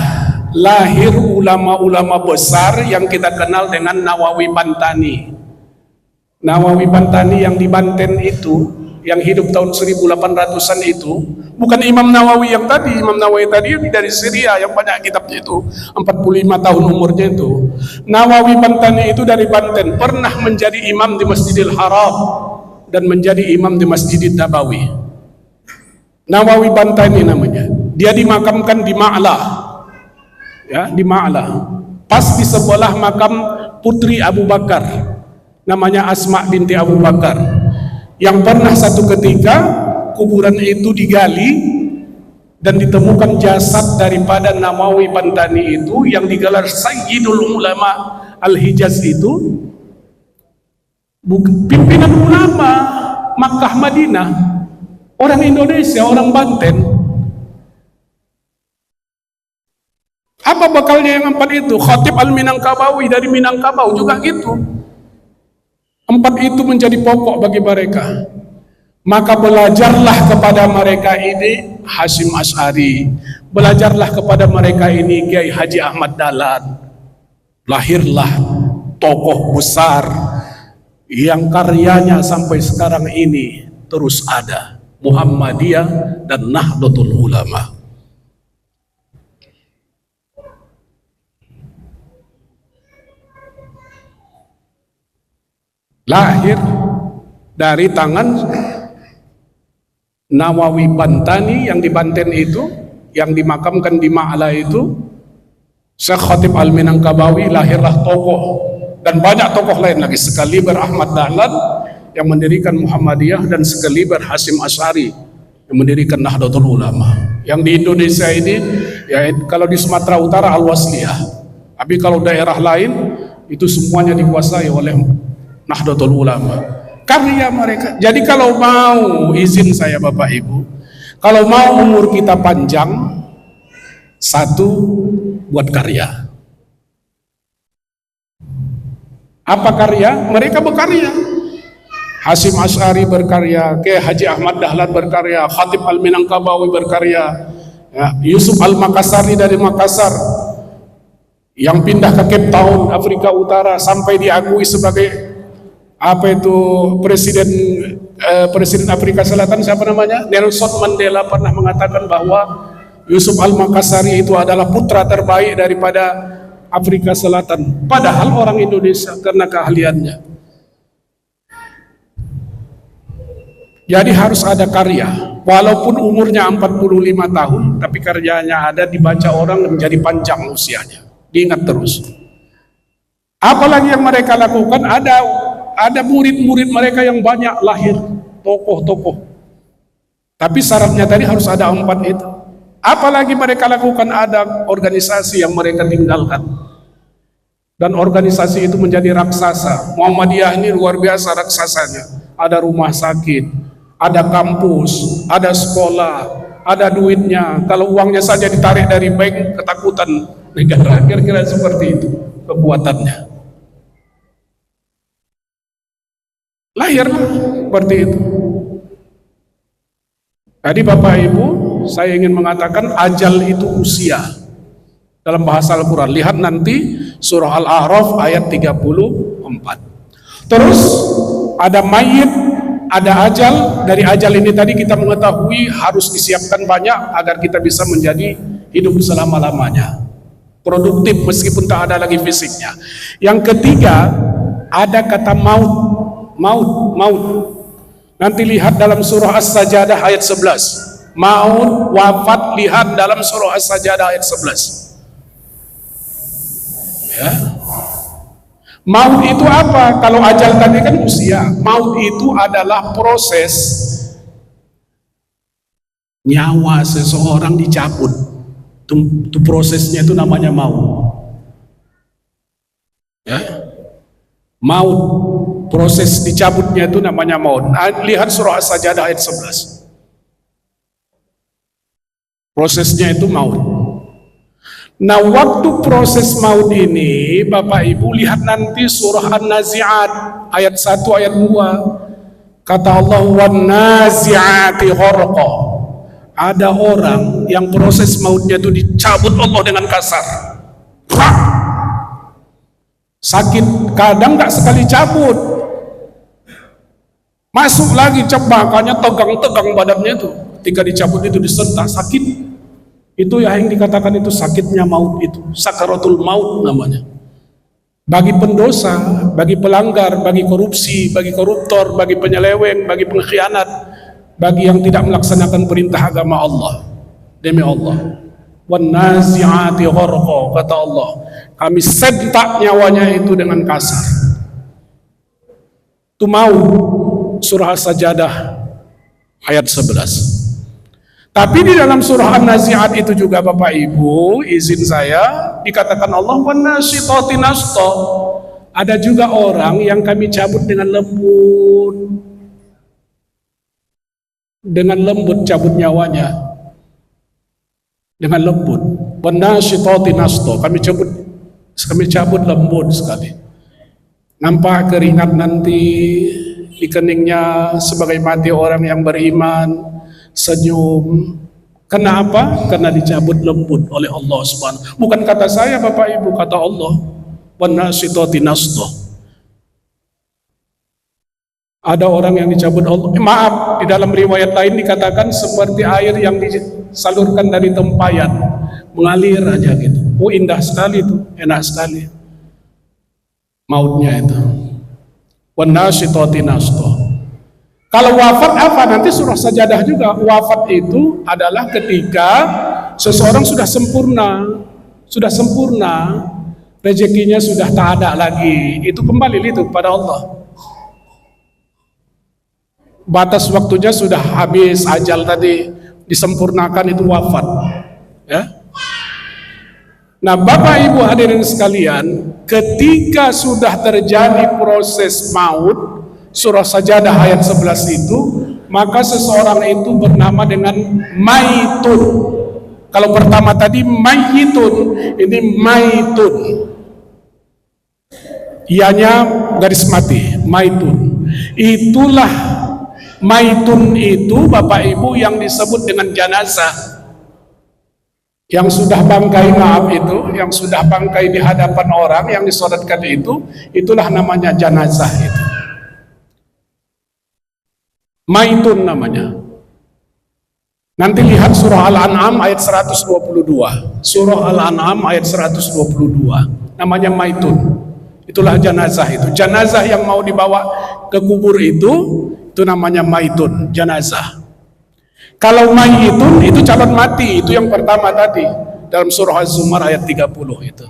lahir ulama-ulama besar yang kita kenal dengan Nawawi Bantani. Nawawi Bantani yang di Banten itu, yang hidup tahun 1800-an itu, bukan Imam Nawawi yang tadi. Imam Nawawi tadi dari Syria yang banyak kitabnya itu, 45 tahun umurnya itu. Nawawi Bantani itu dari Banten, pernah menjadi imam di Masjidil Haram dan menjadi imam di Masjidil Nabawi. Nawawi Bantani namanya. Dia dimakamkan di Ma'la. Ya, di Ma'la. Pas di sebelah makam putri Abu Bakar, namanya Asma binti Abu Bakar, yang pernah satu ketika kuburan itu digali dan ditemukan jasad daripada Nawawi Bantani itu yang digelar Sayyidul Ulama Al-Hijaz itu, pimpinan ulama Makkah Madinah, orang Indonesia, orang Banten. Apa bakalnya yang 4 itu? Khatib Al-Minangkabawi dari Minangkabau juga gitu. 4 itu menjadi pokok bagi mereka. Maka belajarlah kepada mereka ini Hasyim Asy'ari, belajarlah kepada mereka ini Kiai Haji Ahmad Dahlan. Lahirlah tokoh besar yang karyanya sampai sekarang ini terus ada, Muhammadiyah dan Nahdlatul Ulama. Lahir dari tangan Nawawi Bantani yang di Banten itu, yang dimakamkan di Ma'la itu, Syekh Khatib Al-Minangkabawi, lahirlah tokoh dan banyak tokoh lain lagi, sekaliber Ahmad Dahlan yang mendirikan Muhammadiyah dan sekaliber Hasyim Asy'ari yang mendirikan Nahdlatul Ulama. Yang di Indonesia ini ya, kalau di Sumatera Utara Al-Wasliyah, tapi kalau daerah lain itu semuanya dikuasai oleh Nahdlatul Ulama, karya mereka. Jadi kalau mau, izin saya Bapak Ibu, kalau mau umur kita panjang, 1, buat karya. Apa karya? Mereka berkarya. Hasyim Asy'ari berkarya, Kiai Haji Ahmad Dahlan berkarya, Khatib Al-Minangkabawi berkarya, ya, Yusuf Al-Makassari dari Makassar yang pindah ke Cape Town, Afrika Utara, sampai diakui sebagai presiden Afrika Selatan, siapa namanya? Nelson Mandela pernah mengatakan bahwa Yusuf Al-Makassari itu adalah putra terbaik daripada Afrika Selatan, padahal orang Indonesia karena keahliannya. Jadi harus ada karya, walaupun umurnya 45 tahun, tapi karyanya ada, dibaca orang dan menjadi panjang usianya, diingat terus. Apalagi yang mereka lakukan, ada murid-murid mereka yang banyak lahir, tokoh-tokoh. Tapi syaratnya tadi harus ada 4 itu. Apalagi mereka lakukan, ada organisasi yang mereka tinggalkan. Dan organisasi itu menjadi raksasa. Muhammadiyah ini luar biasa raksasanya. Ada rumah sakit, ada kampus, ada sekolah, ada duitnya. Kalau uangnya saja ditarik dari bank, ketakutan negara. Kira-kira seperti itu kekuatannya. Lahirlah seperti itu. Tadi Bapak Ibu, saya ingin mengatakan ajal itu usia. dalam bahasa Al-Quran. Lihat nanti surah Al-A'raf ayat 34. Terus ada mayit, ada ajal. Dari ajal ini tadi kita mengetahui harus disiapkan banyak agar kita bisa menjadi hidup selama-lamanya, produktif meskipun tak ada lagi fisiknya. Yang ketiga, ada kata maut. Nanti lihat dalam surah As-Sajadah ayat 11. Maut, wafat, lihat dalam surah As-Sajadah ayat 11. Ya. Maut itu apa? Kalau ajal tadi kan usia. Maut itu adalah proses nyawa seseorang dicabut. Itu prosesnya itu namanya maut. Ya. Maut, proses dicabutnya itu namanya maut. Lihat surah As-Sajadah ayat 11. Prosesnya itu maut. Nah, waktu proses maut ini, Bapak Ibu lihat nanti surah An-Nazi'at ayat 1 ayat 2. Kata Allah, "Wan nazi'ati gharqa." Ada orang yang proses mautnya itu dicabut Allah dengan kasar. Sakit, kadang nggak sekali cabut. Masuk lagi cebakannya, tegang-tegang badannya itu. Ketika dicabut itu disentak, sakit. Itu yang dikatakan itu sakitnya maut itu, sakaratul maut namanya. Bagi pendosa, bagi pelanggar, bagi korupsi, bagi koruptor, bagi penyeleweng, bagi pengkhianat, bagi yang tidak melaksanakan perintah agama Allah. Demi Allah, wan nazi'ati gharqa, kata Allah, kami sentak nyawanya itu dengan kasar. Itu maut, surah As-Sajadah ayat 11. Tapi di dalam surah An-Nazi'at itu juga Bapak Ibu, izin saya, dikatakan Allah, wan nasyitati nashta. Ada juga orang yang kami cabut dengan lembut. Dengan lembut cabut nyawanya. Dengan lembut. Wan nasyitati nashta. Kami cabut lembut sekali. Nampak keringat nanti di keningnya sebagai mati orang yang beriman. Senyum. Kenapa? Karena dicabut lembut oleh Allah Subhanahu. Bukan kata saya Bapak Ibu, kata Allah. Wan nasyitati nashta. Ada orang yang dicabut Allah. Maaf, di dalam riwayat lain dikatakan seperti air yang disalurkan dari tempayan, mengalir aja gitu. Oh, indah sekali itu, enak sekali. Mautnya itu. Wan nasyitati nashta. Kalau wafat apa? Nanti surah Sajadah juga. Wafat itu adalah ketika seseorang sudah sempurna, rezekinya sudah tak ada lagi. Itu kembali itu kepada Allah. Batas waktunya sudah habis, ajal tadi disempurnakan, itu wafat. Ya. Nah, Bapak Ibu hadirin sekalian, ketika sudah terjadi proses maut, surah Sajadah ayat 11 itu, maka seseorang itu bernama dengan maitun. Kalau pertama tadi mayitun, ini maitun. Ianya garis mati, maitun. Itulah maitun itu Bapak Ibu yang disebut dengan janazah. Yang sudah bangkai, maaf itu, yang sudah bangkai di hadapan orang yang disolatkan itu, itulah namanya janazah itu. Maitun namanya. Nanti lihat surah Al-An'am ayat 122. Surah Al-An'am ayat 122. Namanya maitun. Itulah janazah itu. Janazah yang mau dibawa ke kubur itu namanya maitun, janazah. Kalau maitun itu calon mati, itu yang pertama tadi dalam surah Az-Zumar ayat 30 itu.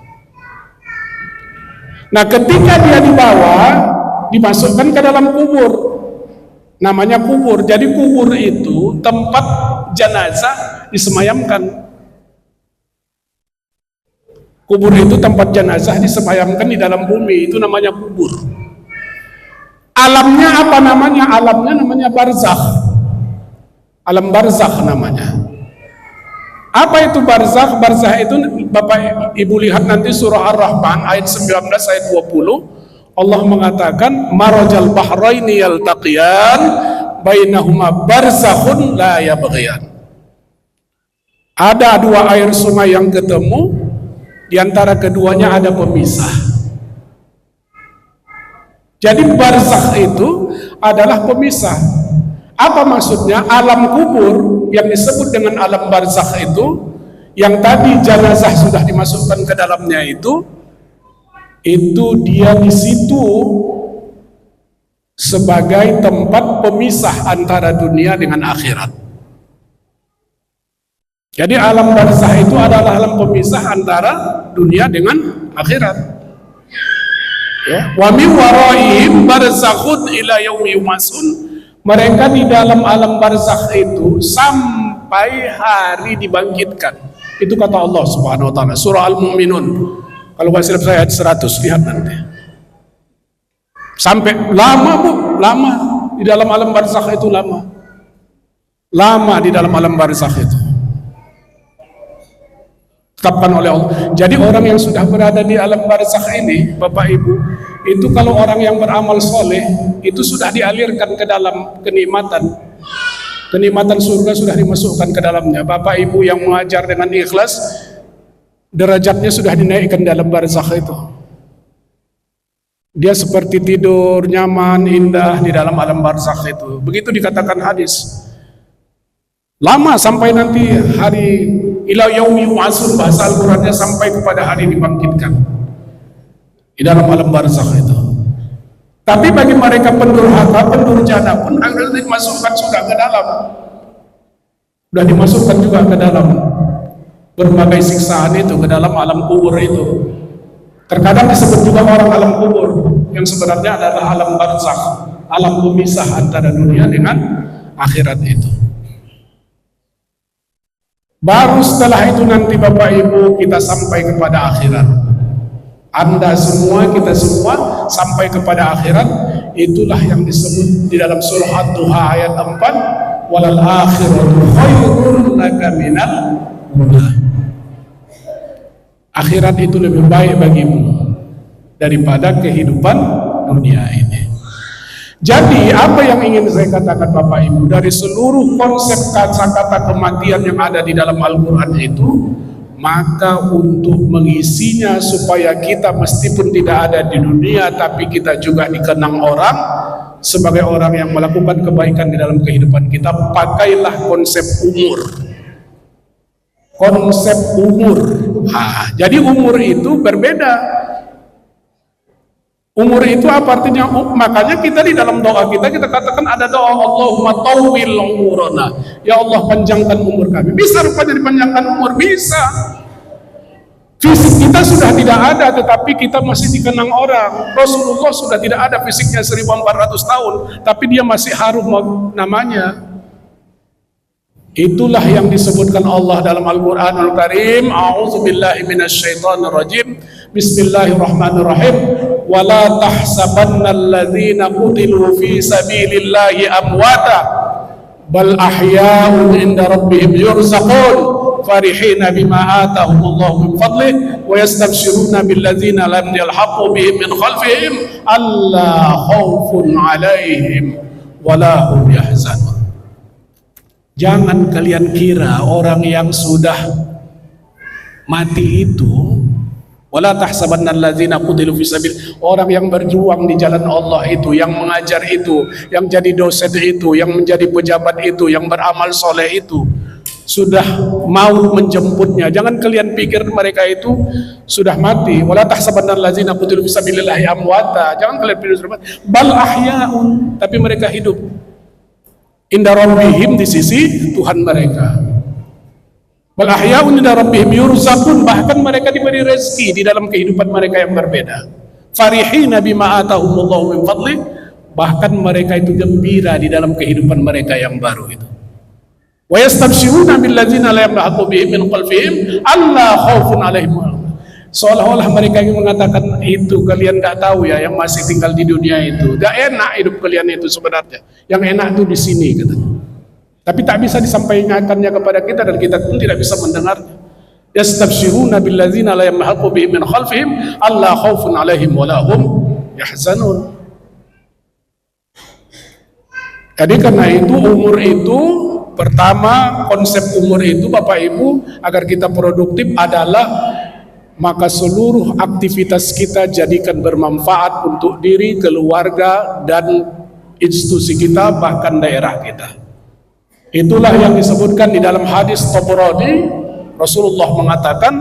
Nah, ketika dia dibawa, dimasukkan ke dalam kubur. Namanya kubur. Jadi kubur itu tempat jenazah disemayamkan. Kubur itu tempat jenazah disemayamkan di dalam bumi, itu namanya kubur. Alamnya apa namanya? Alamnya namanya barzakh. Alam barzakh namanya. Apa itu barzakh? Barzakh itu Bapak Ibu lihat nanti surah Ar-Rahman ayat 19 ayat 20. Allah mengatakan marajal bahraini yaltaqiyan bainahuma barzakhun la yabghiyan. Ada dua air sungai yang ketemu, Di antara keduanya ada pemisah. Jadi barzakh itu adalah pemisah. Apa maksudnya? Alam kubur yang disebut dengan alam barzakh itu, yang tadi jenazah sudah dimasukkan ke dalamnya itu dia di situ sebagai tempat pemisah antara dunia dengan akhirat. Jadi alam barzakh itu adalah alam pemisah antara dunia dengan akhirat. Ya. Wa min waraihim barzakhun ila yaumi yumasun. Mereka di dalam alam barzakh itu sampai hari dibangkitkan. Itu kata Allah Subhanahu wa taala, surah Al-Mu'minun. Kalau nggak silap saya ayat 100, lihat nanti. Sampai lama, Bu, lama di dalam alam barzakh itu, lama di dalam alam barzakh itu tetapkan oleh Allah. Jadi orang yang sudah berada di alam barzakh ini, Bapak Ibu, itu kalau orang yang beramal soleh itu sudah dialirkan ke dalam kenikmatan surga sudah dimasukkan ke dalamnya. Bapak Ibu yang mengajar dengan ikhlas, derajatnya sudah dinaikkan dalam barzakh itu. Dia seperti tidur nyaman, indah di dalam alam barzakh itu. Begitu dikatakan hadis. Lama sampai nanti hari ila yaumi yub'atsun, bahasa Al-Qur'annya sampai kepada hari dibangkitkan di dalam alam barzakh itu. Tapi bagi mereka pendurhaka, pendurjana pun akan dimasukkan sudah ke dalam. Sudah dimasukkan juga ke dalam berbagai siksaan itu, ke dalam alam kubur itu. Terkadang disebut juga orang alam kubur, yang sebenarnya adalah alam barzakh, alam pemisah antara dunia dengan akhirat itu. Baru setelah itu nanti Bapak Ibu kita sampai kepada akhirat. Anda semua, kita semua sampai kepada akhirat. Itulah yang disebut di dalam surah Ad-Duha ayat 4, walal akhiratu khairun laka minal ula. Akhirat itu lebih baik bagimu daripada kehidupan dunia ini. Jadi apa yang ingin saya katakan Bapak Ibu, dari seluruh konsep kata-kata kematian yang ada di dalam Al-Quran itu, maka untuk mengisinya supaya kita meskipun tidak ada di dunia tapi kita juga dikenang orang sebagai orang yang melakukan kebaikan di dalam kehidupan kita, pakailah konsep umur. Konsep umur. Jadi umur itu berbeda. Umur itu apa artinya? Makanya kita di dalam doa kita katakan ada doa Allahumma tawwil umurana. Ya Allah, panjangkan umur kami. Bisa rupanya dipanjangkan umur? Bisa. Fisik kita sudah tidak ada, tetapi kita masih dikenang orang. Rasulullah sudah tidak ada fisiknya 1400 tahun, tapi dia masih harum namanya. Itulah yang disebutkan Allah dalam Al-Quranul Karim. A'udzubillahi minasyaitonirrajim. Bismillahirrahmanirrahim. Wala tahsabanna alladhina qutilu fi sabilillahi amwata bal ahya'un inda rabbihim yurzaqun farihina bima atahumullahu min fadlih wa yastabshiruna billadzina lam yalhaqu bihim min khalfihim alla khaufun 'alaihim wala hum yahzanun. Jangan kalian kira orang yang sudah mati itu, wala tahsabanna alladzina qutilu fi sabil, orang yang berjuang di jalan Allah itu, yang mengajar itu, yang jadi dosen itu, yang menjadi pejabat itu, yang beramal soleh itu, sudah mau menjemputnya. Jangan kalian pikir mereka itu sudah mati. Wala tahsabanna alladzina qutilu fi sabilillahi amwata. Jangan kalian pikir sudah mati. Bal ahya'un, tapi mereka hidup. Inda rabbihim, di sisi Tuhan mereka. Bal ahya'un inda rabbihim yurzaqun, bahkan mereka diberi rezeki di dalam kehidupan mereka yang berbeda. Farihina bima atahumullahu min fadli, bahkan mereka itu gembira di dalam kehidupan mereka yang baru itu. Wa yastabshiruna billadzina la yamlaqu bihim min khalfihim alla khaufun 'alaihim. Seolah-olah mereka yang mengatakan itu, kalian tidak tahu ya yang masih tinggal di dunia itu, gak enak hidup kalian itu sebenarnya. Yang enak itu di sini katanya. Tapi tak bisa disampaikannya kepada kita dan kita pun tidak bisa mendengarnya. Yastabshiruna billadzina la yamhaqu bihim min khalfihim alla khaufun 'alaihim wa la hum yahzanun. Jadi karena itu umur itu, pertama konsep umur itu Bapak Ibu agar kita produktif adalah maka seluruh aktivitas kita jadikan bermanfaat untuk diri, keluarga, dan institusi kita, bahkan daerah kita. Itulah yang disebutkan di dalam hadis Tabrani. Rasulullah mengatakan,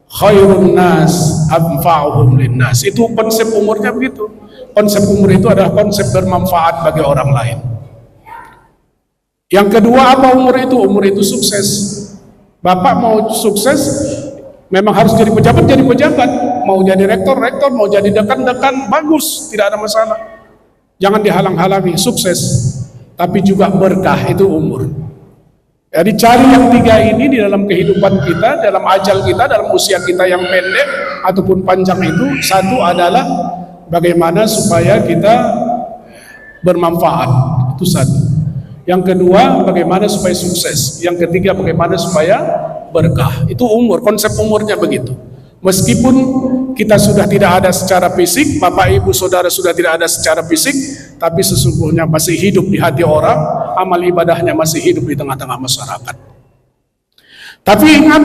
khairun nas anfa'uhum linnas. Itu konsep umurnya begitu. Konsep umur itu adalah konsep bermanfaat bagi orang lain. Yang kedua, apa umur itu? Umur itu sukses. Bapak mau sukses, memang harus jadi pejabat, mau jadi rektor, mau jadi dekan, bagus, tidak ada masalah. Jangan dihalang-halangi, sukses. Tapi juga berkah, itu umur. Jadi cari yang tiga ini di dalam kehidupan kita, dalam ajal kita, dalam usia kita yang pendek ataupun panjang itu. Satu adalah bagaimana supaya kita bermanfaat, itu satu. Yang kedua, bagaimana supaya sukses. Yang ketiga, bagaimana supaya berkah. Itu umur, konsep umurnya begitu. Meskipun kita sudah tidak ada secara fisik, Bapak Ibu Saudara sudah tidak ada secara fisik, tapi sesungguhnya masih hidup di hati orang, amal ibadahnya masih hidup di tengah-tengah masyarakat. Tapi ingat,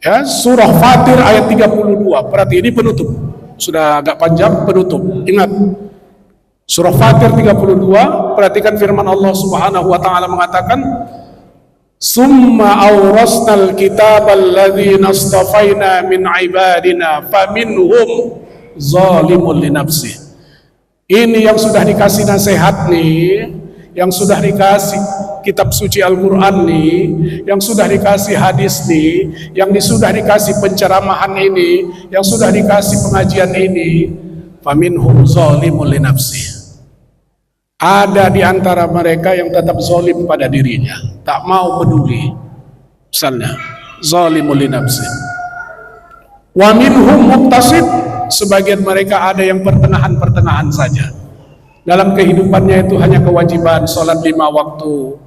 ya, surah Fatir ayat 32, berarti ini penutup. Sudah agak panjang, penutup. Ingat, surah Fatir 32, perhatikan firman Allah Subhanahu wa taala mengatakan, summa awrasnal kitabal ladzina astafaina min ibadina faminhum zalimun li nafsi. Ini yang sudah dikasih nasihat nih, yang sudah dikasih kitab suci Al-Qur'an nih, yang sudah dikasih hadis nih, yang sudah dikasih penceramahan ini, yang sudah dikasih pengajian ini, faminhum zalimun li nafsi. Ada di antara mereka yang tetap zalim pada dirinya, tak mau peduli. Misalnya, zalimul li nafsi. Wa minhum muqtasid, sebagian mereka ada yang pertengahan-pertengahan saja. Dalam kehidupannya itu hanya kewajiban salat 5 waktu.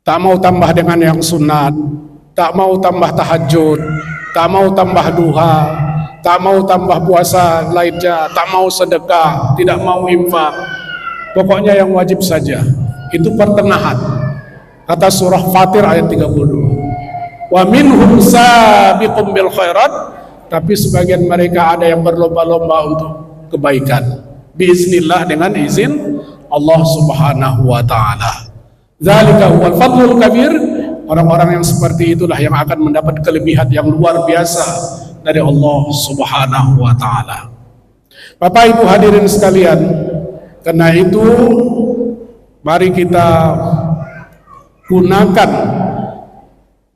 Tak mau tambah dengan yang sunat, tak mau tambah tahajud, tak mau tambah duha, tak mau tambah puasa lainnya, tak mau sedekah, tidak mau infak. Pokoknya yang wajib saja. Itu pertengahan. Kata surah Fatir ayat 32. Wa minhum sabiqum bil khairat, tapi sebagian mereka ada yang berlomba-lomba untuk kebaikan. Biiznillah, dengan izin Allah Subhanahu wa taala. Dzalika huwal fadlul kabir. Orang-orang yang seperti itulah yang akan mendapat kelebihan yang luar biasa dari Allah Subhanahu wa taala. Bapak Ibu hadirin sekalian, karena itu mari kita gunakan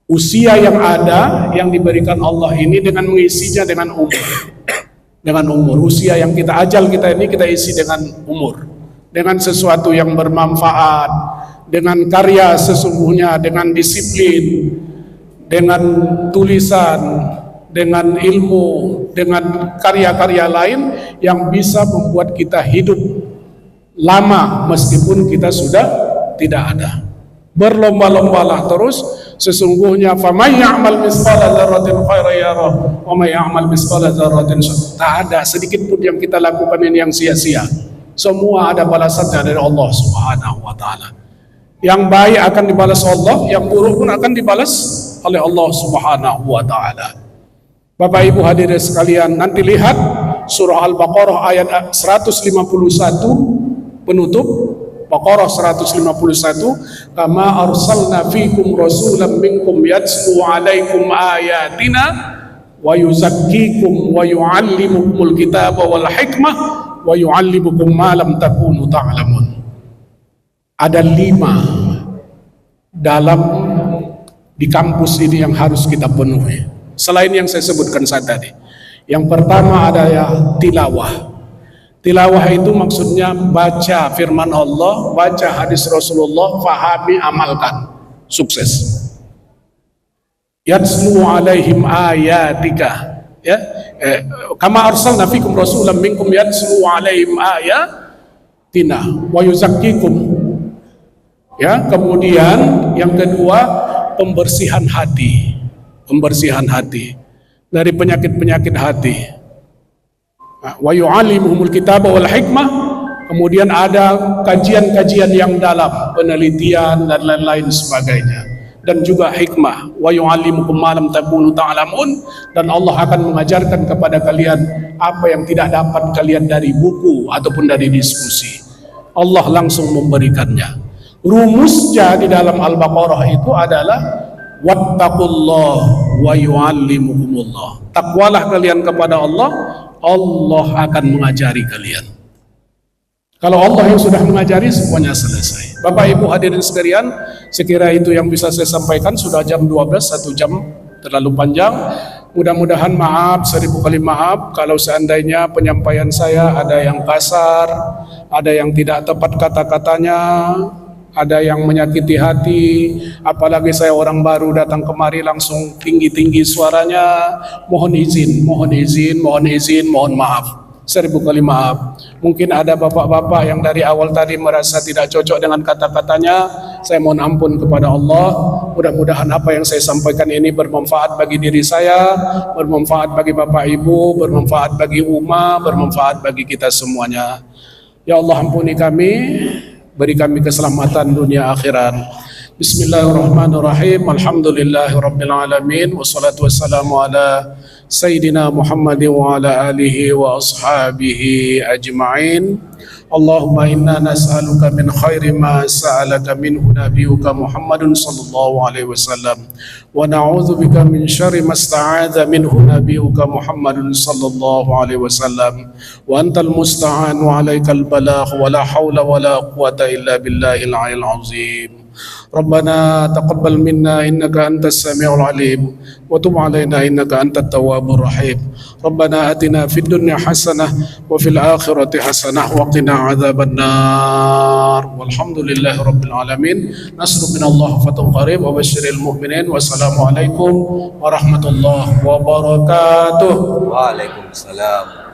usia yang ada, yang diberikan Allah ini, dengan mengisinya dengan umur. Dengan umur, usia yang kita ajal kita ini kita isi dengan umur, dengan sesuatu yang bermanfaat, dengan karya sesungguhnya, dengan disiplin, dengan tulisan, dengan ilmu, dengan karya-karya lain yang bisa membuat kita hidup lama meskipun kita sudah tidak ada. Berlomba-lombalah terus, sesungguhnya faman ya'mal misqala dzarratin khairan yarah wa may ya'mal misqala dzarratin syarran. Tak ada sedikit pun yang kita lakukan ini yang sia-sia. Semua ada balasannya dari Allah Subhanahu wa taala. Yang baik akan dibalas Allah, yang buruk pun akan dibalas oleh Allah Subhanahu wa taala. Bapak Ibu hadirin sekalian, nanti lihat surah Al-Baqarah ayat 151 penutup, Baqarah 151, kama arsalna fikum rasulan minkum yatslu alaikum ayatina wa yuzakkikum wa yuallimukumul kitaba wal hikmah wa yuallimukum ma lam takunu ta'lamun. Ada 5 dalam di kampus ini yang harus kita penuhi, selain yang saya sebutkan saat tadi. Yang pertama adalah tilawah. Tilawah itu maksudnya baca firman Allah, baca hadis Rasulullah, fahami, amalkan, sukses. Yatslu alaihim ayatika, ya, kama arsalna fikum rasulan minkum yatslu alaihim ayatina wa yuzakkikum. Ya, kemudian yang kedua, pembersihan hati, pembersihan hati dari penyakit-penyakit hati. Wa yu'allimuhumul kitaba wal hikmah. Kemudian ada kajian-kajian yang dalam, penelitian dan lain-lain sebagainya. dan juga hikmah. Wa yu'allimukum ma lam takunu ta'lamun, dan Allah akan mengajarkan kepada kalian apa yang tidak dapat kalian dari buku ataupun dari diskusi. Allah langsung memberikannya. Rumusnya di dalam Al-Baqarah itu adalah wattaqullah wa yu'allimukumullah. Takwalah kalian kepada Allah, Allah akan mengajari kalian. Kalau Allah yang sudah mengajari, semuanya selesai. Bapak Ibu hadirin sekalian, sekira itu yang bisa saya sampaikan. Sudah jam 12, 1 jam terlalu panjang. Mudah-mudahan maaf, 1000 kali maaf kalau seandainya penyampaian saya ada yang kasar, ada yang tidak tepat kata-katanya, ada yang menyakiti hati. Apalagi saya orang baru datang kemari langsung tinggi-tinggi suaranya. Mohon izin, mohon maaf. 1000 kali maaf. Mungkin ada bapak-bapak yang dari awal tadi merasa tidak cocok dengan kata-katanya. Saya mohon ampun kepada Allah. Mudah-mudahan apa yang saya sampaikan ini bermanfaat bagi diri saya, bermanfaat bagi bapak ibu, bermanfaat bagi umat, bermanfaat bagi kita semuanya. Ya Allah, ampuni kami, beri kami keselamatan dunia akhirat. Bismillahirrahmanirrahim. Alhamdulillahirabbil alamin, wassalatu wassalamu ala sayyidina Muhammadin wa ala alihi wa ashabihi ajma'in. Allahumma inna nas'aluka min khairi ma sa'alaka minhu nabiyyuka Muhammadun sallallahu alaihi wasallam, wa na'udzu bika min syarri ma sta'adza minhu nabiyyuka Muhammadun sallallahu alaihi wasallam, wa antal musta'an wa alaikal balagh wa la haula wa la quwwata illa billahil aliyyil azim. Rabbana taqabbal minna innaka antas samiul alim wa tub alaina innaka antat tawwabur rahim. Rabbana atina fid dunya hasanah wa fil akhirati hasanah wa qina adzabannar. Walhamdulillahi rabbil alamin. Nasrun minallah fatun qarib wa basyiril mu'minin. Wassalamu alaikum warahmatullahi wabarakatuh. Waalaikumsalam.